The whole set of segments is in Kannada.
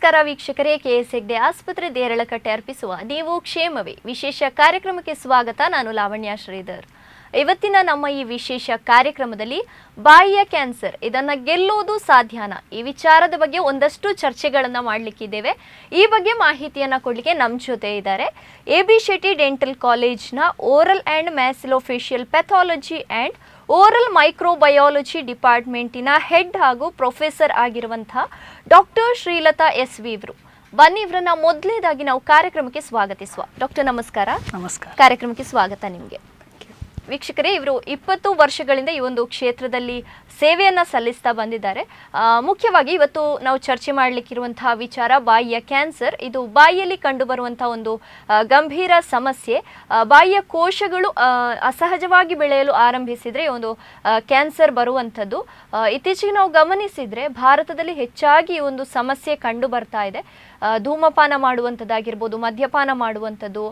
ನಮಸ್ಕಾರ ವೀಕ್ಷಕರೇ, ಕೆಎಸ್ ಹೆಗ್ಡೆ ಆಸ್ಪತ್ರೆ ದೇರಳಕಟ್ಟೆ ಅರ್ಪಿಸುವ ನೀವು ಕ್ಷೇಮವೇ ವಿಶೇಷ ಕಾರ್ಯಕ್ರಮಕ್ಕೆ ಸ್ವಾಗತ. ನಾನು ಲಾವಣ್ಯ ಶ್ರೀಧರ್. ಇವತ್ತಿನ ನಮ್ಮ ಈ ವಿಶೇಷ ಕಾರ್ಯಕ್ರಮದಲ್ಲಿ ಬಾಯಿಯ ಕ್ಯಾನ್ಸರ್ ಇದನ್ನು ಗೆಲ್ಲುವುದು ಸಾಧ್ಯನಾ, ಈ ವಿಚಾರದ ಬಗ್ಗೆ ಒಂದಷ್ಟು ಚರ್ಚೆಗಳನ್ನು ಮಾಡಲಿಕ್ಕಿದ್ದೇವೆ. ಈ ಬಗ್ಗೆ ಮಾಹಿತಿಯನ್ನು ಕೊಡಲಿಕ್ಕೆ ನಮ್ಮ ಜೊತೆ ಇದ್ದಾರೆ AB ಶೆಟ್ಟಿ ಡೆಂಟಲ್ ಕಾಲೇಜ್ನ oral and maxillofacial pathology and oral microbiology ಡಿಪಾರ್ಟ್ಮೆಂಟಿನ ಹೆಡ್ ಹಾಗೂ ಪ್ರೊಫೆಸರ್ ಆಗಿರುವಂತಹ ಡಾಕ್ಟರ್ ಶ್ರೀಲತಾ SV ಇವರು. ಬನ್ನಿ, ಇವರನ್ನ ಮೊದಲನೇದಾಗಿ ನಾವು ಕಾರ್ಯಕ್ರಮಕ್ಕೆ ಸ್ವಾಗತಿಸುವ. ಡಾಕ್ಟರ್ ನಮಸ್ಕಾರ. ನಮಸ್ಕಾರ. ಕಾರ್ಯಕ್ರಮಕ್ಕೆ ಸ್ವಾಗತ ನಿಮಗೆ. ವೀಕ್ಷಕರೇ, ಇವರು 20 ವರ್ಷಗಳಿಂದ ಈ ಒಂದು ಕ್ಷೇತ್ರದಲ್ಲಿ ಸೇವೆಯನ್ನು ಸಲ್ಲಿಸ್ತಾ ಬಂದಿದ್ದಾರೆ. ಮುಖ್ಯವಾಗಿ ಇವತ್ತು ನಾವು ಚರ್ಚೆ ಮಾಡಲಿಕ್ಕಿರುವಂತಹ ವಿಚಾರ ಬಾಯಿಯ ಕ್ಯಾನ್ಸರ್. ಇದು ಬಾಯಿಯಲ್ಲಿ ಕಂಡುಬರುವಂತಹ ಒಂದು ಗಂಭೀರ ಸಮಸ್ಯೆ. ಬಾಯಿಯ ಕೋಶಗಳು ಅಸಹಜವಾಗಿ ಬೆಳೆಯಲು ಆರಂಭಿಸಿದರೆ ಈ ಒಂದು ಕ್ಯಾನ್ಸರ್ ಬರುವಂಥದ್ದು. ಇತ್ತೀಚೆಗೆ ನಾವು ಗಮನಿಸಿದರೆ ಭಾರತದಲ್ಲಿ ಹೆಚ್ಚಾಗಿ ಈ ಒಂದು ಸಮಸ್ಯೆ ಕಂಡು ಬರ್ತಾ ಇದೆ. ಧೂಮಪಾನ ಮಾಡುವಂಥದ್ದಾಗಿರ್ಬೋದು, ಮದ್ಯಪಾನ ಮಾಡುವಂಥದ್ದು,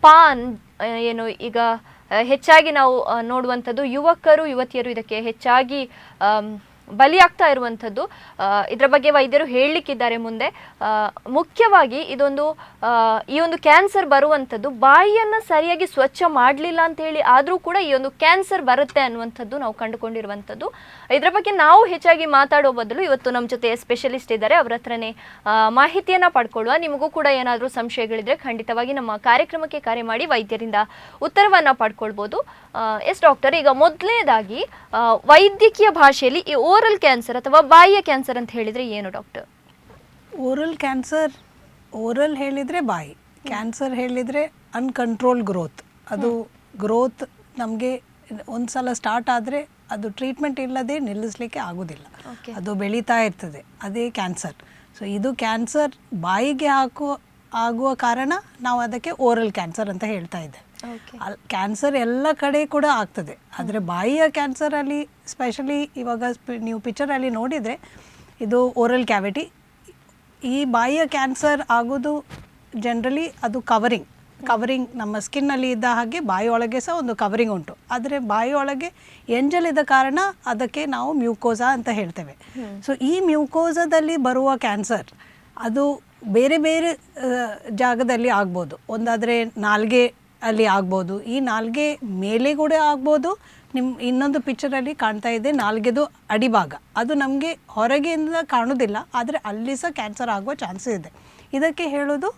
ಪಾನ್ ಏನು ಈಗ ಹೆಚ್ಚಾಗಿ ನಾವು ನೋಡುವಂಥದ್ದು. ಯುವಕರು ಯುವತಿಯರು ಇದಕ್ಕೆ ಹೆಚ್ಚಾಗಿ ಬಲಿಯಾಗ್ತಾ ಇರುವಂಥದ್ದು. ಇದರ ಬಗ್ಗೆ ವೈದ್ಯರು ಹೇಳಲಿಕ್ಕಿದ್ದಾರೆ ಮುಂದೆ. ಮುಖ್ಯವಾಗಿ ಈ ಒಂದು ಕ್ಯಾನ್ಸರ್ ಬರುವಂಥದ್ದು ಬಾಯಿಯನ್ನು ಸರಿಯಾಗಿ ಸ್ವಚ್ಛ ಮಾಡಲಿಲ್ಲ ಅಂತೇಳಿ ಆದರೂ ಕೂಡ ಈ ಒಂದು ಕ್ಯಾನ್ಸರ್ ಬರುತ್ತೆ ಅನ್ನುವಂಥದ್ದು ನಾವು ಕಂಡುಕೊಂಡಿರುವಂಥದ್ದು. ಇದರ ಬಗ್ಗೆ ನಾವು ಹೆಚ್ಚಾಗಿ ಮಾತಾಡೋ ಬದಲು ಇವತ್ತು ನಮ್ಮ ಜೊತೆ ಸ್ಪೆಷಲಿಸ್ಟ್ ಇದ್ದಾರೆ, ಅವರ ಹತ್ರನೇ ಮಾಹಿತಿಯನ್ನು ಪಡ್ಕೊಳ್ಳುವ. ನಿಮಗೂ ಕೂಡ ಏನಾದರೂ ಸಂಶಯಗಳಿದ್ರೆ ಖಂಡಿತವಾಗಿ ನಮ್ಮ ಕಾರ್ಯಕ್ರಮಕ್ಕೆ ಕರೆ ಮಾಡಿ ವೈದ್ಯರಿಂದ ಉತ್ತರವನ್ನು ಪಡ್ಕೊಳ್ಬೋದು. ಎಸ್ ಡಾಕ್ಟರ್, ಈಗ ಮೊದಲನೇದಾಗಿ ವೈದ್ಯಕೀಯ ಭಾಷೆಯಲ್ಲಿ ಈ ಓರಲ್ ಕ್ಯಾನ್ಸರ್ ಅಥವಾ ಬಾಯಿಯ ಕ್ಯಾನ್ಸರ್ ಅಂತ ಹೇಳಿದರೆ ಏನು ಡಾಕ್ಟರ್? ಓರಲ್ ಕ್ಯಾನ್ಸರ್, ಓರಲ್ ಹೇಳಿದರೆ ಬಾಯಿ, ಕ್ಯಾನ್ಸರ್ ಹೇಳಿದರೆ ಅನ್ಕಂಟ್ರೋಲ್ ಗ್ರೋತ್. ಅದು ಗ್ರೋತ್ ನಮಗೆ ಒಂದು ಸಲ ಸ್ಟಾರ್ಟ್ ಆದರೆ ಅದು ಟ್ರೀಟ್ಮೆಂಟ್ ಇಲ್ಲದೆ ನಿಲ್ಲಿಸಲಿಕ್ಕೆ ಆಗೋದಿಲ್ಲ, ಅದು ಬೆಳೀತಾ ಇರ್ತದೆ. ಅದೇ ಕ್ಯಾನ್ಸರ್. ಸೊ ಇದು ಕ್ಯಾನ್ಸರ್ ಬಾಯಿಗೆ ಆಗುವ ಕಾರಣ ನಾವು ಅದಕ್ಕೆ ಓರಲ್ ಕ್ಯಾನ್ಸರ್ ಅಂತ ಹೇಳ್ತಾ ಇದ್ದೇವೆ. ಕ್ಯಾನ್ಸರ್ ಎಲ್ಲ ಕಡೆ ಕೂಡ ಆಗ್ತದೆ, ಆದರೆ ಬಾಯಿಯ ಕ್ಯಾನ್ಸರಲ್ಲಿ ಸ್ಪೆಷಲಿ ಇವಾಗ ನೀವು ಪಿಕ್ಚರಲ್ಲಿ ನೋಡಿದರೆ ಇದು ಓರಲ್ ಕ್ಯಾವಿಟಿ. ಈ ಬಾಯಿಯ ಕ್ಯಾನ್ಸರ್ ಆಗೋದು ಜನರಲಿ ಅದು ಕವರಿಂಗ್ ನಮ್ಮ ಸ್ಕಿನ್ನಲ್ಲಿ ಇದ್ದ ಹಾಗೆ ಬಾಯಿಯೊಳಗೆ ಸಹ ಒಂದು ಕವರಿಂಗ್ ಉಂಟು. ಆದರೆ ಬಾಯಿಯೊಳಗೆ ಎಂಜಲ್ ಕಾರಣ ಅದಕ್ಕೆ ನಾವು ಮ್ಯೂಕೋಸಾ ಅಂತ ಹೇಳ್ತೇವೆ. ಸೊ ಈ ಮ್ಯೂಕೋಸಾದಲ್ಲಿ ಬರುವ ಕ್ಯಾನ್ಸರ್ ಅದು ಬೇರೆ ಬೇರೆ ಜಾಗದಲ್ಲಿ ಆಗ್ಬೋದು. ಒಂದಾದರೆ ನಾಲ್ಗೆ ಅಲ್ಲಿ ಆಗ್ಬೋದು, ಈ ನಾಲ್ಗೆ ಮೇಲೆ ಕೂಡ ಆಗ್ಬೋದು. ಇನ್ನೊಂದು ಪಿಕ್ಚರಲ್ಲಿ ಕಾಣ್ತಾ ಇದೆ ನಾಲ್ಗೆದು ಅಡಿಭಾಗ, ಅದು ನಮಗೆ ಹೊರಗೆಯಿಂದ ಕಾಣೋದಿಲ್ಲ, ಆದರೆ ಅಲ್ಲಿ ಸಹ ಕ್ಯಾನ್ಸರ್ ಆಗುವ ಚಾನ್ಸಸ್ ಇದೆ. ಇದಕ್ಕೆ ಹೇಳೋದು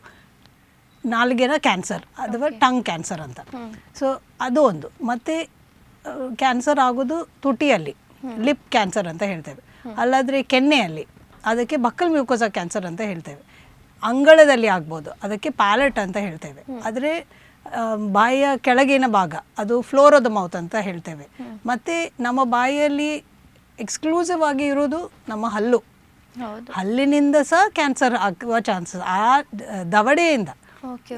ನಾಲ್ಗೆನ ಕ್ಯಾನ್ಸರ್ ಅಥವಾ ಟಂಗ್ ಕ್ಯಾನ್ಸರ್ ಅಂತ. ಸೊ ಅದು ಒಂದು. ಮತ್ತು ಕ್ಯಾನ್ಸರ್ ಆಗೋದು ತುಟಿಯಲ್ಲಿ, ಲಿಪ್ ಕ್ಯಾನ್ಸರ್ ಅಂತ ಹೇಳ್ತೇವೆ. ಅಲ್ಲಾದರೆ ಕೆನ್ನೆಯಲ್ಲಿ, ಅದಕ್ಕೆ ಬಕ್ಕಲ್ ಮ್ಯೂಕೋಸಾ ಕ್ಯಾನ್ಸರ್ ಅಂತ ಹೇಳ್ತೇವೆ. ಅಂಗಳದಲ್ಲಿ ಆಗ್ಬೋದು, ಅದಕ್ಕೆ ಪ್ಯಾಲೆಟ್ ಅಂತ ಹೇಳ್ತೇವೆ. ಆದರೆ ಬಾಯಿಯ ಕೆಳಗಿನ ಭಾಗ ಅದು ಫ್ಲೋರ್ ಆಫ್ ದ ಮೌತ್ ಅಂತ ಹೇಳ್ತೇವೆ. ಮತ್ತು ನಮ್ಮ ಬಾಯಿಯಲ್ಲಿ ಎಕ್ಸ್ಕ್ಲೂಸಿವ್ ಆಗಿ ಇರೋದು ನಮ್ಮ ಹಲ್ಲಿನಿಂದ ಸಹ ಕ್ಯಾನ್ಸರ್ ಆಗುವ ಚಾನ್ಸಸ್. ಆ ದವಡೆಯಿಂದ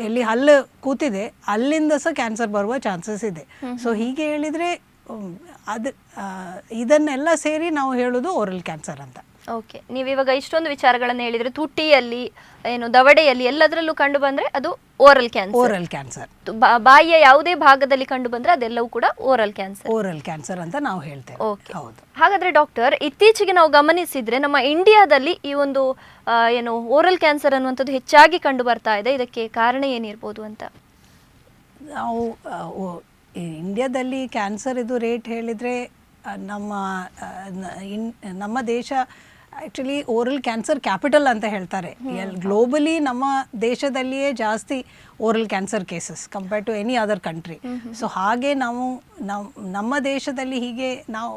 ಎಲ್ಲಿ ಹಲ್ಲು ಕೂತಿದೆ ಅಲ್ಲಿಂದ ಸಹ ಕ್ಯಾನ್ಸರ್ ಬರುವ ಚಾನ್ಸಸ್ ಇದೆ. ಸೊ ಹೀಗೆ ಹೇಳಿದರೆ ಇದನ್ನೆಲ್ಲ ಸೇರಿ ನಾವು ಹೇಳೋದು ಓರಲ್ ಕ್ಯಾನ್ಸರ್ ಅಂತ. ಓಕೆ, ನೀವಿವಾಗ ಇಷ್ಟೊಂದು ವಿಚಾರಗಳನ್ನು ಹೇಳಿದರೆ, ತುಟಿಯಲ್ಲಿ ಏನು ದವಡೆಯಲ್ಲಿ ಎಲ್ಲದರಲ್ಲೂ ಕಂಡು ಬಂದರೆ ಅದು ಓರಲ್ ಕ್ಯಾನ್ಸರ್. ಬಾಯಿಯ ಯಾವುದೇ ಭಾಗದಲ್ಲಿ ಕಂಡು ಬಂದರೆ ಅದೆಲ್ಲವೂ ಕೂಡ ಓರಲ್ ಕ್ಯಾನ್ಸರ್ ಅಂತ ನಾವು ಹೇಳ್ತೇವೆ. ಹೌದು. ಹಾಗಾದ್ರೆ ಡಾಕ್ಟರ್, ಇತ್ತೀಚೆಗೆ ನಾವು ಗಮನಿಸಿದ್ರೆ ನಮ್ಮ ಇಂಡಿಯಾದಲ್ಲಿ ಈ ಒಂದು ಏನು ಓರಲ್ ಕ್ಯಾನ್ಸರ್ ಅನ್ನುವಂಥದ್ದು ಹೆಚ್ಚಾಗಿ ಕಂಡು ಬರ್ತಾ ಇದೆ. ಇದಕ್ಕೆ ಕಾರಣ ಏನಿರ್ಬೋದು ಅಂತ? ನಾವು ಇಂಡಿಯಾದಲ್ಲಿ ಕ್ಯಾನ್ಸರ್ ಇದು ರೇಟ್ ಹೇಳಿದರೆ ನಮ್ಮ ದೇಶ ಆ್ಯಕ್ಚುಲಿ ಓರಲ್ ಕ್ಯಾನ್ಸರ್ ಕ್ಯಾಪಿಟಲ್ ಅಂತ ಹೇಳ್ತಾರೆ. ಗ್ಲೋಬಲಿ ನಮ್ಮ ದೇಶದಲ್ಲಿಯೇ ಜಾಸ್ತಿ oral cancer cases compare to any other country. So ಹಾಗೆ ನಮ್ಮ ದೇಶದಲ್ಲಿ ಹೀಗೆ ನಾವು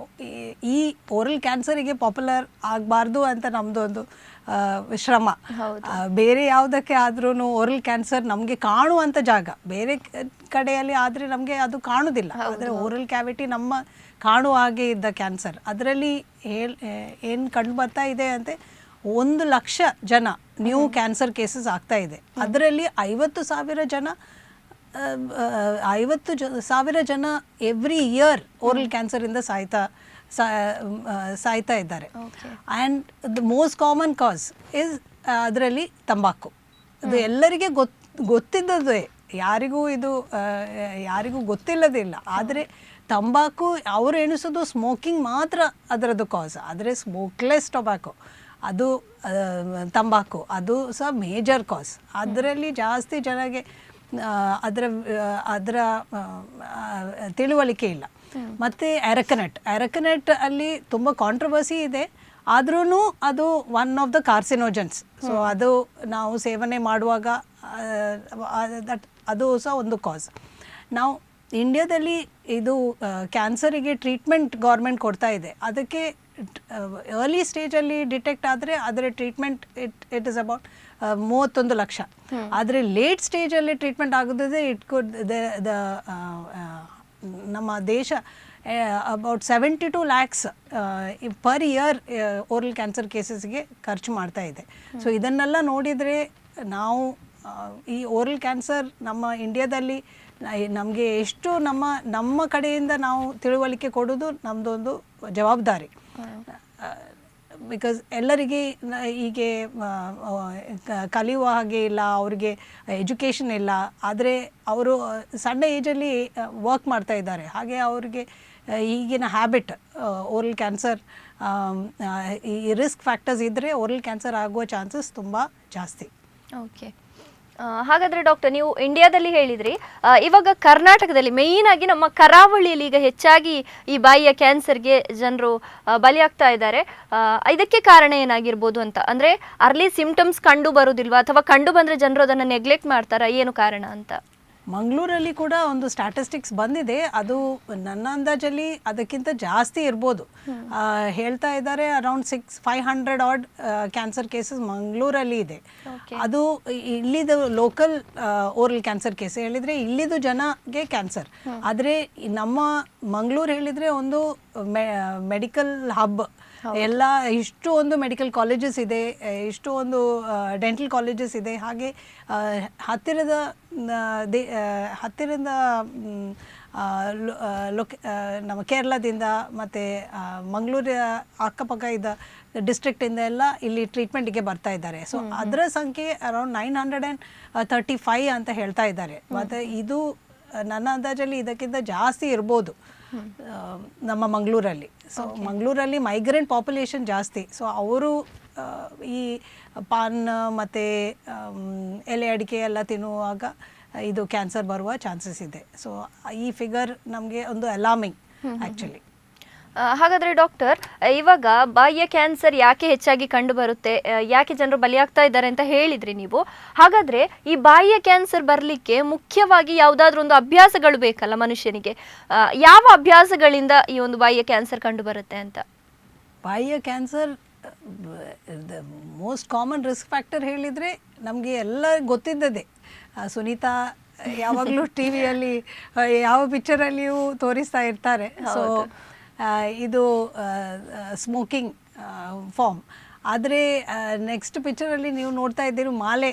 ಈ ಓರಲ್ ಕ್ಯಾನ್ಸರಿಗೆ ಪಾಪ್ಯುಲರ್ ಆಗಬಾರ್ದು ಅಂತ ನಮ್ಮದು ಒಂದು ಶ್ರಮ. ಬೇರೆ ಯಾವುದಕ್ಕೆ ಆದ್ರೂ ಓರಲ್ ಕ್ಯಾನ್ಸರ್ ನಮಗೆ ಕಾಣುವಂಥ ಜಾಗ ಬೇರೆ ಕಡೆಯಲ್ಲಿ ಆದರೆ ನಮಗೆ ಅದು ಕಾಣುವುದಿಲ್ಲ. ಆದರೆ ಓರಲ್ ಕ್ಯಾವಿಟಿ ನಮ್ಮ ಕಾಣುವ ಹಾಗೆ ಇದ್ದ ಕ್ಯಾನ್ಸರ್, ಅದರಲ್ಲಿ ಏನು ಕಂಡು ಬರ್ತಾ ಇದೆ ಅಂತೆ 1,00,000 ಜನ ನ್ಯೂ ಕ್ಯಾನ್ಸರ್ ಕೇಸಸ್ ಆಗ್ತಾ ಇದೆ. ಅದರಲ್ಲಿ 50,000 ಜನ ಎವ್ರಿ ಇಯರ್ ಓರಲ್ ಕ್ಯಾನ್ಸರಿಂದ ಸಾಯ್ತಾ ಇದ್ದಾರೆ. And the most common cos is ಅದರಲ್ಲಿ ತಂಬಾಕು. ಅದು ಎಲ್ಲರಿಗೆ ಗೊತ್ತಿದ್ದದೇ, ಯಾರಿಗೂ ಗೊತ್ತಿಲ್ಲದಿಲ್ಲ. ಆದರೆ ತಂಬಾಕು ಅವರು ಎಣಿಸೋದು ಸ್ಮೋಕಿಂಗ್ ಮಾತ್ರ ಅದರದ್ದು ಕಾಸ್. ಆದರೆ ಸ್ಮೋಕ್ಲೆಸ್ ಟೊಬ್ಯಾಕೊ ಅದು ತಂಬಾಕು ಅದು ಸಹ ಮೇಜರ್ ಕಾಸ್. ಅದರಲ್ಲಿ ಜಾಸ್ತಿ ಜನಗೆ ಅದರ ತಿಳುವಳಿಕೆ ಇಲ್ಲ. ಮತ್ತು ಅರಕನೆಟ್ ಅಲ್ಲಿ ತುಂಬ ಕಾಂಟ್ರವರ್ಸಿ ಇದೆ, ಆದ್ರೂ ಅದು one of the carcinogens. So ಅದು ನಾವು ಸೇವನೆ ಮಾಡುವಾಗ ಅದು ಸಹ ಒಂದು ಕಾಸ್. ನಾವು ಇಂಡಿಯಾದಲ್ಲಿ ಇದು ಕ್ಯಾನ್ಸರಿಗೆ ಟ್ರೀಟ್ಮೆಂಟ್ ಗೌರ್ಮೆಂಟ್ ಕೊಡ್ತಾ ಇದೆ. ಅದಕ್ಕೆ ಅರ್ಲಿ ಸ್ಟೇಜಲ್ಲಿ ಡಿಟೆಕ್ಟ್ ಆದರೆ ಅದರ treatment it is about 31 lakh. ಆದರೆ ಲೇಟ್ ಸ್ಟೇಜಲ್ಲಿ ಟ್ರೀಟ್ಮೆಂಟ್ ಆಗೋದಿದೆ ನಮ್ಮ ದೇಶ about 72 lakhs per year oral cancer ಕೇಸಸ್ಗೆ ಖರ್ಚು ಮಾಡ್ತಾ ಇದೆ. ಸೊ ಇದನ್ನೆಲ್ಲ ನೋಡಿದರೆ ನಾವು ಈ ಓರಲ್ ಕ್ಯಾನ್ಸರ್ ನಮ್ಮ ಇಂಡಿಯಾದಲ್ಲಿ ನಮಗೆ ಎಷ್ಟು ನಮ್ಮ ಕಡೆಯಿಂದ ನಾವು ತಿಳುವಳಿಕೆ ಕೊಡೋದು ನಮ್ಮದೊಂದು ಜವಾಬ್ದಾರಿ. ಬಿಕಾಸ್ ಎಲ್ಲರಿಗೆ ಹೀಗೆ ಕಲಿಯುವ ಹಾಗೆ ಇಲ್ಲ, ಅವ್ರಿಗೆ ಎಜುಕೇಷನ್ ಇಲ್ಲ. ಆದರೆ ಅವರು ಸಣ್ಣ ಏಜಲ್ಲಿ ವರ್ಕ್ ಮಾಡ್ತಾ ಇದ್ದಾರೆ. ಹಾಗೆ ಅವ್ರಿಗೆ ಈಗಿನ ಹ್ಯಾಬಿಟ್ ಓರಲ್ ಕ್ಯಾನ್ಸರ್ ಈ ರಿಸ್ಕ್ ಫ್ಯಾಕ್ಟರ್ಸ್ ಇದ್ದರೆ ಓರಲ್ ಕ್ಯಾನ್ಸರ್ ಆಗುವ ಚಾನ್ಸಸ್ ತುಂಬ ಜಾಸ್ತಿ. ಓಕೆ, ಹಾಗಾದರೆ ಡಾಕ್ಟರ್, ನೀವು ಇಂಡಿಯಾದಲ್ಲಿ ಹೇಳಿದ್ರಿ, ಇವಾಗ ಕರ್ನಾಟಕದಲ್ಲಿ ಮೇಯ್ನ್ ಆಗಿ ನಮ್ಮ ಕರಾವಳಿಯಲ್ಲಿ ಈಗ ಹೆಚ್ಚಾಗಿ ಈ ಬಾಯಿಯ ಕ್ಯಾನ್ಸರ್ಗೆ ಜನರು ಬಲಿಯಾಗ್ತಾ ಇದ್ದಾರೆ. ಇದಕ್ಕೆ ಕಾರಣ ಏನಾಗಿರ್ಬೋದು ಅಂತ, ಅಂದರೆ ಅರ್ಲಿ ಸಿಂಪ್ಟಮ್ಸ್ ಕಂಡು ಬರೋದಿಲ್ವಾ, ಅಥವಾ ಕಂಡು ಬಂದರೆ ಜನರು ಅದನ್ನು ನೆಗ್ಲೆಕ್ಟ್ ಮಾಡ್ತಾರಾ, ಏನು ಕಾರಣ ಅಂತ? ಮಂಗಳೂರಲ್ಲಿ ಕೂಡ ಒಂದು ಸ್ಟ್ಯಾಟಿಸ್ಟಿಕ್ಸ್ ಬಂದಿದೆ. ಅದು ನನ್ನ ಅಂದಾಜಲ್ಲಿ ಅದಕ್ಕಿಂತ ಜಾಸ್ತಿ ಇರ್ಬೋದು. ಹೇಳ್ತಾ ಇದ್ದಾರೆ ಅರೌಂಡ್ 500 ಆಡ್ ಕ್ಯಾನ್ಸರ್ ಕೇಸಸ್ ಮಂಗಳೂರಲ್ಲಿ ಇದೆ. ಅದು ಇಲ್ಲಿದು ಲೋಕಲ್ ಓರಲ್ ಕ್ಯಾನ್ಸರ್ ಕೇಸ್ ಹೇಳಿದರೆ ಇಲ್ಲಿದು ಜನಗೆ ಕ್ಯಾನ್ಸರ್. ಆದರೆ ನಮ್ಮ ಮಂಗಳೂರು ಹೇಳಿದರೆ ಒಂದು ಮೆಡಿಕಲ್ ಹಬ್. ಎಲ್ಲ ಇಷ್ಟು ಒಂದು ಮೆಡಿಕಲ್ ಕಾಲೇಜಸ್ ಇದೆ, ಇಷ್ಟು ಒಂದು ಡೆಂಟಲ್ ಕಾಲೇಜಸ್ ಇದೆ. ಹಾಗೆ ಹತ್ತಿರದ ನಮ್ಮ ಕೇರಳದಿಂದ ಮತ್ತು ಮಂಗಳೂರು ಅಕ್ಕಪಕ್ಕ ಇದ್ದ ಡಿಸ್ಟ್ರಿಕ್ಟಿಂದ ಎಲ್ಲ ಇಲ್ಲಿ ಟ್ರೀಟ್ಮೆಂಟಿಗೆ ಬರ್ತಾ ಇದ್ದಾರೆ. ಸೊ ಅದರ ಸಂಖ್ಯೆ ಅರೌಂಡ್ 935 ಅಂತ ಹೇಳ್ತಾ ಇದ್ದಾರೆ. ಮತ್ತು ಇದು ನನ್ನ ಅಂದಾಜಲ್ಲಿ ಇದಕ್ಕಿಂತ ಜಾಸ್ತಿ ಇರ್ಬೋದು ನಮ್ಮ ಮಂಗಳೂರಲ್ಲಿ. ಸೊ ಮಂಗಳೂರಲ್ಲಿ ಮೈಗ್ರೆಂಟ್ ಪಾಪ್ಯುಲೇಷನ್ ಜಾಸ್ತಿ. ಸೊ ಅವರು ಈ ಪಾನ್ ಮತ್ತು ಎಲೆ ಅಡಿಕೆ ಎಲ್ಲ ತಿನ್ನುವಾಗ ಇದು ಕ್ಯಾನ್ಸರ್ ಬರುವ ಚಾನ್ಸಸ್ ಇದೆ. ಸೊ ಈ ಫಿಗರ್ ನಮಗೆ ಒಂದು ಅಲಾರ್ಮಿಂಗ್ ಆ್ಯಕ್ಚುಲಿ. ಹಾಗಾದರೆ ಡಾಕ್ಟರ್, ಇವಾಗ ಬಾಯಿಯ ಕ್ಯಾನ್ಸರ್ ಯಾಕೆ ಹೆಚ್ಚಾಗಿ ಕಂಡು ಬರುತ್ತೆ, ಯಾಕೆ ಜನರು ಬಲಿಯಾಗ್ತಾ ಇದ್ದಾರೆ ಅಂತ ಹೇಳಿದ್ರಿ ನೀವು. ಹಾಗಾದರೆ ಈ ಬಾಯಿಯ ಕ್ಯಾನ್ಸರ್ ಬರಲಿಕ್ಕೆ ಮುಖ್ಯವಾಗಿ ಯಾವುದಾದ್ರೂ ಒಂದು ಅಭ್ಯಾಸಗಳು ಬೇಕಲ್ಲ ಮನುಷ್ಯನಿಗೆ, ಯಾವ ಅಭ್ಯಾಸಗಳಿಂದ ಈ ಒಂದು ಬಾಯಿಯ ಕ್ಯಾನ್ಸರ್ ಕಂಡು ಬರುತ್ತೆ ಅಂತ? ಬಾಯಿಯ cancer most common risk factor ಹೇಳಿದರೆ ನಮಗೆ ಎಲ್ಲ ಗೊತ್ತಿದ್ದದೆ. ಸುನೀತಾ ಯಾವಾಗಲೂ ಟಿ ವಿಯಲ್ಲಿ ಯಾವ ಪಿಕ್ಚರಲ್ಲಿಯೂ ತೋರಿಸ್ತಾ ಇರ್ತಾರೆ. ಸೊ ಇದು ಸ್ಮೋಕಿಂಗ್ ಫಾರ್ಮ್. ಆದರೆ ನೆಕ್ಸ್ಟ್ ಪಿಕ್ಚರಲ್ಲಿ ನೀವು ನೋಡ್ತಾ ಇದ್ದೀರಿ ಮಾಲೆ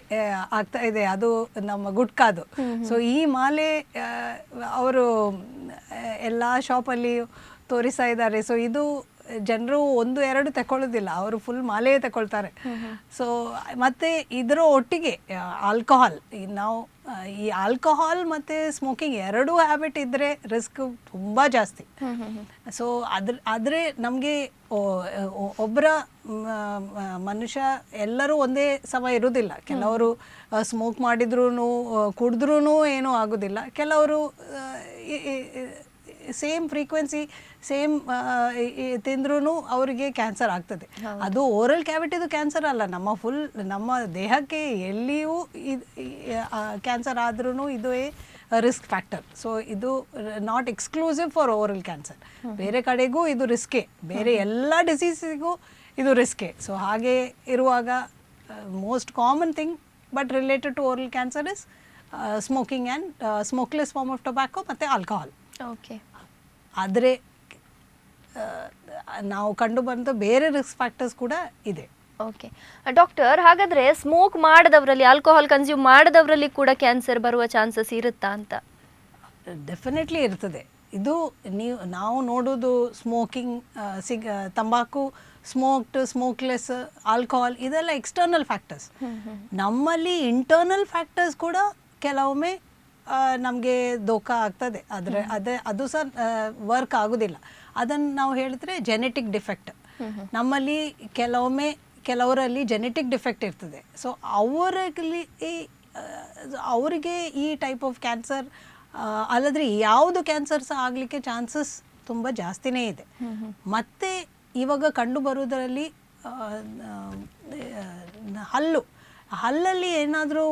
ಆಗ್ತಾ ಇದೆ, ಅದು ನಮ್ಮ ಗುಟ್ಕಾದು. ಸೊ ಈ ಮಾಲೆ ಅವರು ಎಲ್ಲ ಶಾಪಲ್ಲಿ ತೋರಿಸ್ತಾ ಇದ್ದಾರೆ. ಸೊ ಇದು ಜನರು 1-2 ತಗೊಳ್ಳೋದಿಲ್ಲ, ಅವರು ಫುಲ್ ಮಾಲೆಯೇ ತಗೊಳ್ತಾರೆ. ಸೊ ಮತ್ತು ಇದರ ಒಟ್ಟಿಗೆ ಆಲ್ಕೋಹಾಲ್, ನಾವು ಈ ಆಲ್ಕೋಹಾಲ್ ಮತ್ತು ಸ್ಮೋಕಿಂಗ್ ಎರಡೂ ಹ್ಯಾಬಿಟ್ ಇದ್ದರೆ ರಿಸ್ಕ್ ತುಂಬ ಜಾಸ್ತಿ. ಸೊ ಆದರೆ ನಮಗೆ ಒಬ್ಬರ ಮನುಷ್ಯ ಎಲ್ಲರೂ ಒಂದೇ ಸಮ ಇರೋದಿಲ್ಲ. ಕೆಲವರು ಸ್ಮೋಕ್ ಮಾಡಿದ್ರೂ ಕುಡಿದ್ರೂ ಏನೂ ಆಗೋದಿಲ್ಲ. ಕೆಲವರು ಸೇಮ್ ಫ್ರೀಕ್ವೆನ್ಸಿ ಸೇಮ್ ತಿಂದ್ರೂ ಅವರಿಗೆ ಕ್ಯಾನ್ಸರ್ ಆಗ್ತದೆ. ಅದು ಓರಲ್ ಕ್ಯಾವಿಟಿದು ಕ್ಯಾನ್ಸರ್ ಅಲ್ಲ, ನಮ್ಮ ದೇಹಕ್ಕೆ ಎಲ್ಲಿಯೂ ಕ್ಯಾನ್ಸರ್ ಆದ್ರೂ ಇದುವೇ ರಿಸ್ಕ್ ಫ್ಯಾಕ್ಟರ್. ಸೊ ಇದು not exclusive for oral cancer. ಬೇರೆ ಕಡೆಗೂ ಇದು ರಿಸ್ಕೇ, ಬೇರೆ ಎಲ್ಲ ಡಿಸೀಸಿಗೂ ಇದು ರಿಸ್ಕೇ. ಸೊ ಹಾಗೆ ಇರುವಾಗ most common thing but related to oral cancer is smoking and smokeless form of tobacco ಮತ್ತು ಆಲ್ಕೋಹಾಲ್. ಓಕೆ, ಆದರೆ ನಾವು ಕಂಡು ಬಂದ ಬೇರೆ ರಿಸ್ಕ್ ಫ್ಯಾಕ್ಟರ್ಸ್ ಕೂಡ ಇದೆ. ಓಕೆ ಡಾಕ್ಟರ್, ಹಾಗಾದರೆ ಸ್ಮೋಕ್ ಮಾಡದವರಲ್ಲಿ, ಆಲ್ಕೋಹಾಲ್ ಕನ್ಸ್ಯೂಮ್ ಮಾಡದವರಲ್ಲಿ ಕೂಡ ಕ್ಯಾನ್ಸರ್ ಬರುವ ಚಾನ್ಸಸ್ ಇರುತ್ತಾ ಅಂತ? ಡೆಫಿನೆಟ್ಲಿ ಇರ್ತದೆ. ಇದು ನಾವು ನೋಡೋದು ಸ್ಮೋಕಿಂಗ್, ತಂಬಾಕು, ಸ್ಮೋಕ್ಡ್, ಸ್ಮೋಕ್ಲೆಸ್, ಆಲ್ಕೋಹಾಲ್ ಇದೆಲ್ಲ ಎಕ್ಸ್ಟರ್ನಲ್ ಫ್ಯಾಕ್ಟರ್ಸ್. ನಮ್ಮಲ್ಲಿ ಇಂಟರ್ನಲ್ ಫ್ಯಾಕ್ಟರ್ಸ್ ಕೂಡ ಕೆಲವೊಮ್ಮೆ ನಮಗೆ ದೋಖ ಆಗ್ತದೆ. ಅದು ಸಹ ವರ್ಕ್ ಆಗೋದಿಲ್ಲ. ಅದನ್ನು ನಾವು ಹೇಳಿದ್ರೆ ಜೆನೆಟಿಕ್ ಡಿಫೆಕ್ಟ್. ನಮ್ಮಲ್ಲಿ ಕೆಲವೊಮ್ಮೆ ಕೆಲವರಲ್ಲಿ ಜೆನೆಟಿಕ್ ಡಿಫೆಕ್ಟ್ ಇರ್ತದೆ. ಸೊ ಅವರಿಗೆ ಈ ಟೈಪ್ ಆಫ್ ಕ್ಯಾನ್ಸರ್ ಅಲ್ಲದ್ರೆ ಯಾವುದು ಕ್ಯಾನ್ಸರ್ ಸಹ ಆಗಲಿಕ್ಕೆ ಚಾನ್ಸಸ್ ತುಂಬ ಜಾಸ್ತಿನೇ ಇದೆ. ಮತ್ತು ಇವಾಗ ಕಂಡು ಬರುವುದರಲ್ಲಿ ಹಲ್ಲಲ್ಲಿ ಏನಾದರೂ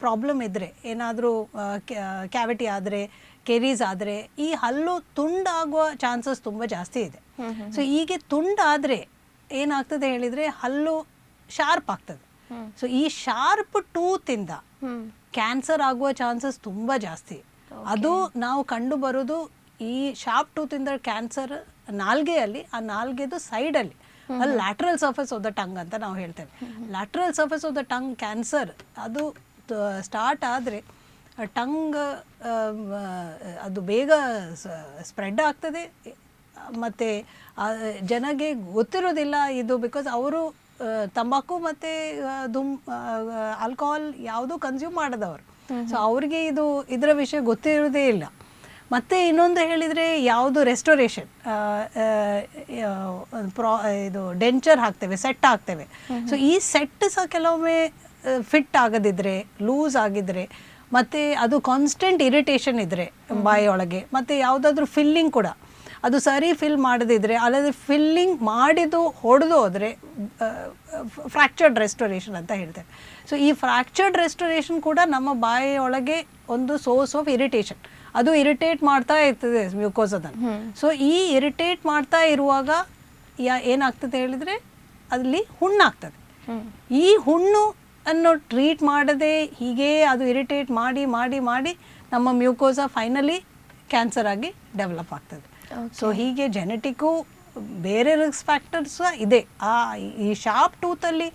ಪ್ರಾಬ್ಲಮ್ ಇದ್ದರೆ, ಏನಾದರೂ ಕ್ಯಾವಿಟಿ ಆದರೆ, ಕೆರೀಸ್ ಆದರೆ, ಈ ಹಲ್ಲು ತುಂಡಾಗುವ ಚಾನ್ಸಸ್ ತುಂಬ ಜಾಸ್ತಿ ಇದೆ. ಸೊ ಹೀಗೆ ತುಂಡಾದರೆ ಏನಾಗ್ತದೆ ಹೇಳಿದರೆ ಹಲ್ಲು ಶಾರ್ಪ್ ಆಗ್ತದೆ. ಸೊ ಈ ಶಾರ್ಪ್ ಟೂತಿಂದ ಕ್ಯಾನ್ಸರ್ ಆಗುವ ಚಾನ್ಸಸ್ ತುಂಬ ಜಾಸ್ತಿ. ಅದು ನಾವು ಕಂಡು ಬರೋದು ಈ ಶಾರ್ಪ್ ಟೂತಿಂದ ಕ್ಯಾನ್ಸರ್ ನಾಲ್ಗೆಯಲ್ಲಿ, ಆ ನಾಲ್ಗೆದು ಸೈಡಲ್ಲಿ, ಅಲ್ಲಿ lateral surface of the tongue ಅಂತ ನಾವು ಹೇಳ್ತೇವೆ. Lateral surface of the tongue cancer ಅದು ಸ್ಟಾರ್ಟ್ ಆದರೆ ಟಂಗ್ ಅದು ಬೇಗ ಸ್ಪ್ರೆಡ್ ಆಗ್ತದೆ. ಮತ್ತು ಜನಗೆ ಗೊತ್ತಿರೋದಿಲ್ಲ ಇದು, ಬಿಕಾಸ್ ಅವರು ತಂಬಾಕು ಮತ್ತು ಆಲ್ಕೋಹಾಲ್ ಯಾವುದೂ ಕನ್ಸ್ಯೂಮ್ ಮಾಡದವರು. ಸೊ ಅವ್ರಿಗೆ ಇದರ ವಿಷಯ ಗೊತ್ತಿರೋದೇ ಇಲ್ಲ. ಮತ್ತು ಇನ್ನೊಂದು ಹೇಳಿದರೆ ಯಾವುದು ರೆಸ್ಟೋರೇಷನ್, ಇದು ಡೆಂಚರ್ ಹಾಕ್ತೇವೆ, ಸೆಟ್ ಹಾಕ್ತೇವೆ. ಸೊ ಈ ಸೆಟ್ ಸಹ ಕೆಲವೊಮ್ಮೆ ಫಿಟ್ ಆಗದಿದ್ದರೆ, ಲೂಸ್ ಆಗಿದ್ದರೆ, ಮತ್ತು ಅದು ಕಾನ್ಸ್ಟೆಂಟ್ ಇರಿಟೇಷನ್ ಇದ್ದರೆ ಬಾಯಿಯೊಳಗೆ, ಮತ್ತು ಯಾವುದಾದ್ರೂ ಫಿಲ್ಲಿಂಗ್ ಕೂಡ ಅದು ಸರಿ ಫಿಲ್ ಮಾಡದಿದ್ದರೆ, ಅಲ್ಲದೆ ಫಿಲ್ಲಿಂಗ್ ಮಾಡಿದ್ದು ಹೊಡೆದು ಹೋದರೆ ಫ್ರ್ಯಾಕ್ಚರ್ಡ್ ರೆಸ್ಟೋರೇಷನ್ ಅಂತ ಹೇಳ್ತೇವೆ. ಸೊ ಈ ಫ್ರ್ಯಾಕ್ಚರ್ಡ್ ರೆಸ್ಟೋರೇಷನ್ ಕೂಡ ನಮ್ಮ ಬಾಯಿಯೊಳಗೆ ಒಂದು ಸೋರ್ಸ್ ಆಫ್ ಇರಿಟೇಷನ್, ಅದು ಇರಿಟೇಟ್ ಮಾಡ್ತಾ ಇರ್ತದೆ ಮ್ಯೂಕೋಸದನ್ನು. ಸೊ ಈ ಇರಿಟೇಟ್ ಮಾಡ್ತಾ ಇರುವಾಗ ಏನಾಗ್ತದೆ ಹೇಳಿದರೆ ಅಲ್ಲಿ ಹುಣ್ಣಾಗ್ತದೆ. ಈ ಹುಣ್ಣು ಅನ್ನು ಟ್ರೀಟ್ ಮಾಡದೆ ಹೀಗೆ ಅದು ಇರಿಟೇಟ್ ಮಾಡಿ ಮಾಡಿ ಮಾಡಿ ನಮ್ಮ ಮ್ಯೂಕೋಸಾ ಫೈನಲಿ ಕ್ಯಾನ್ಸರ್ ಆಗಿ ಡೆವಲಪ್ ಆಗ್ತದೆ. ಸೊ ಹೀಗೆ ಜೆನೆಟಿಕ್ಕು ಬೇರೆ ರಿಸ್ಕ್ ಫ್ಯಾಕ್ಟರ್ಸ್ ಇದೆ. ಈ ಶಾರ್ಪ್ ಟೂತಲ್ಲಿ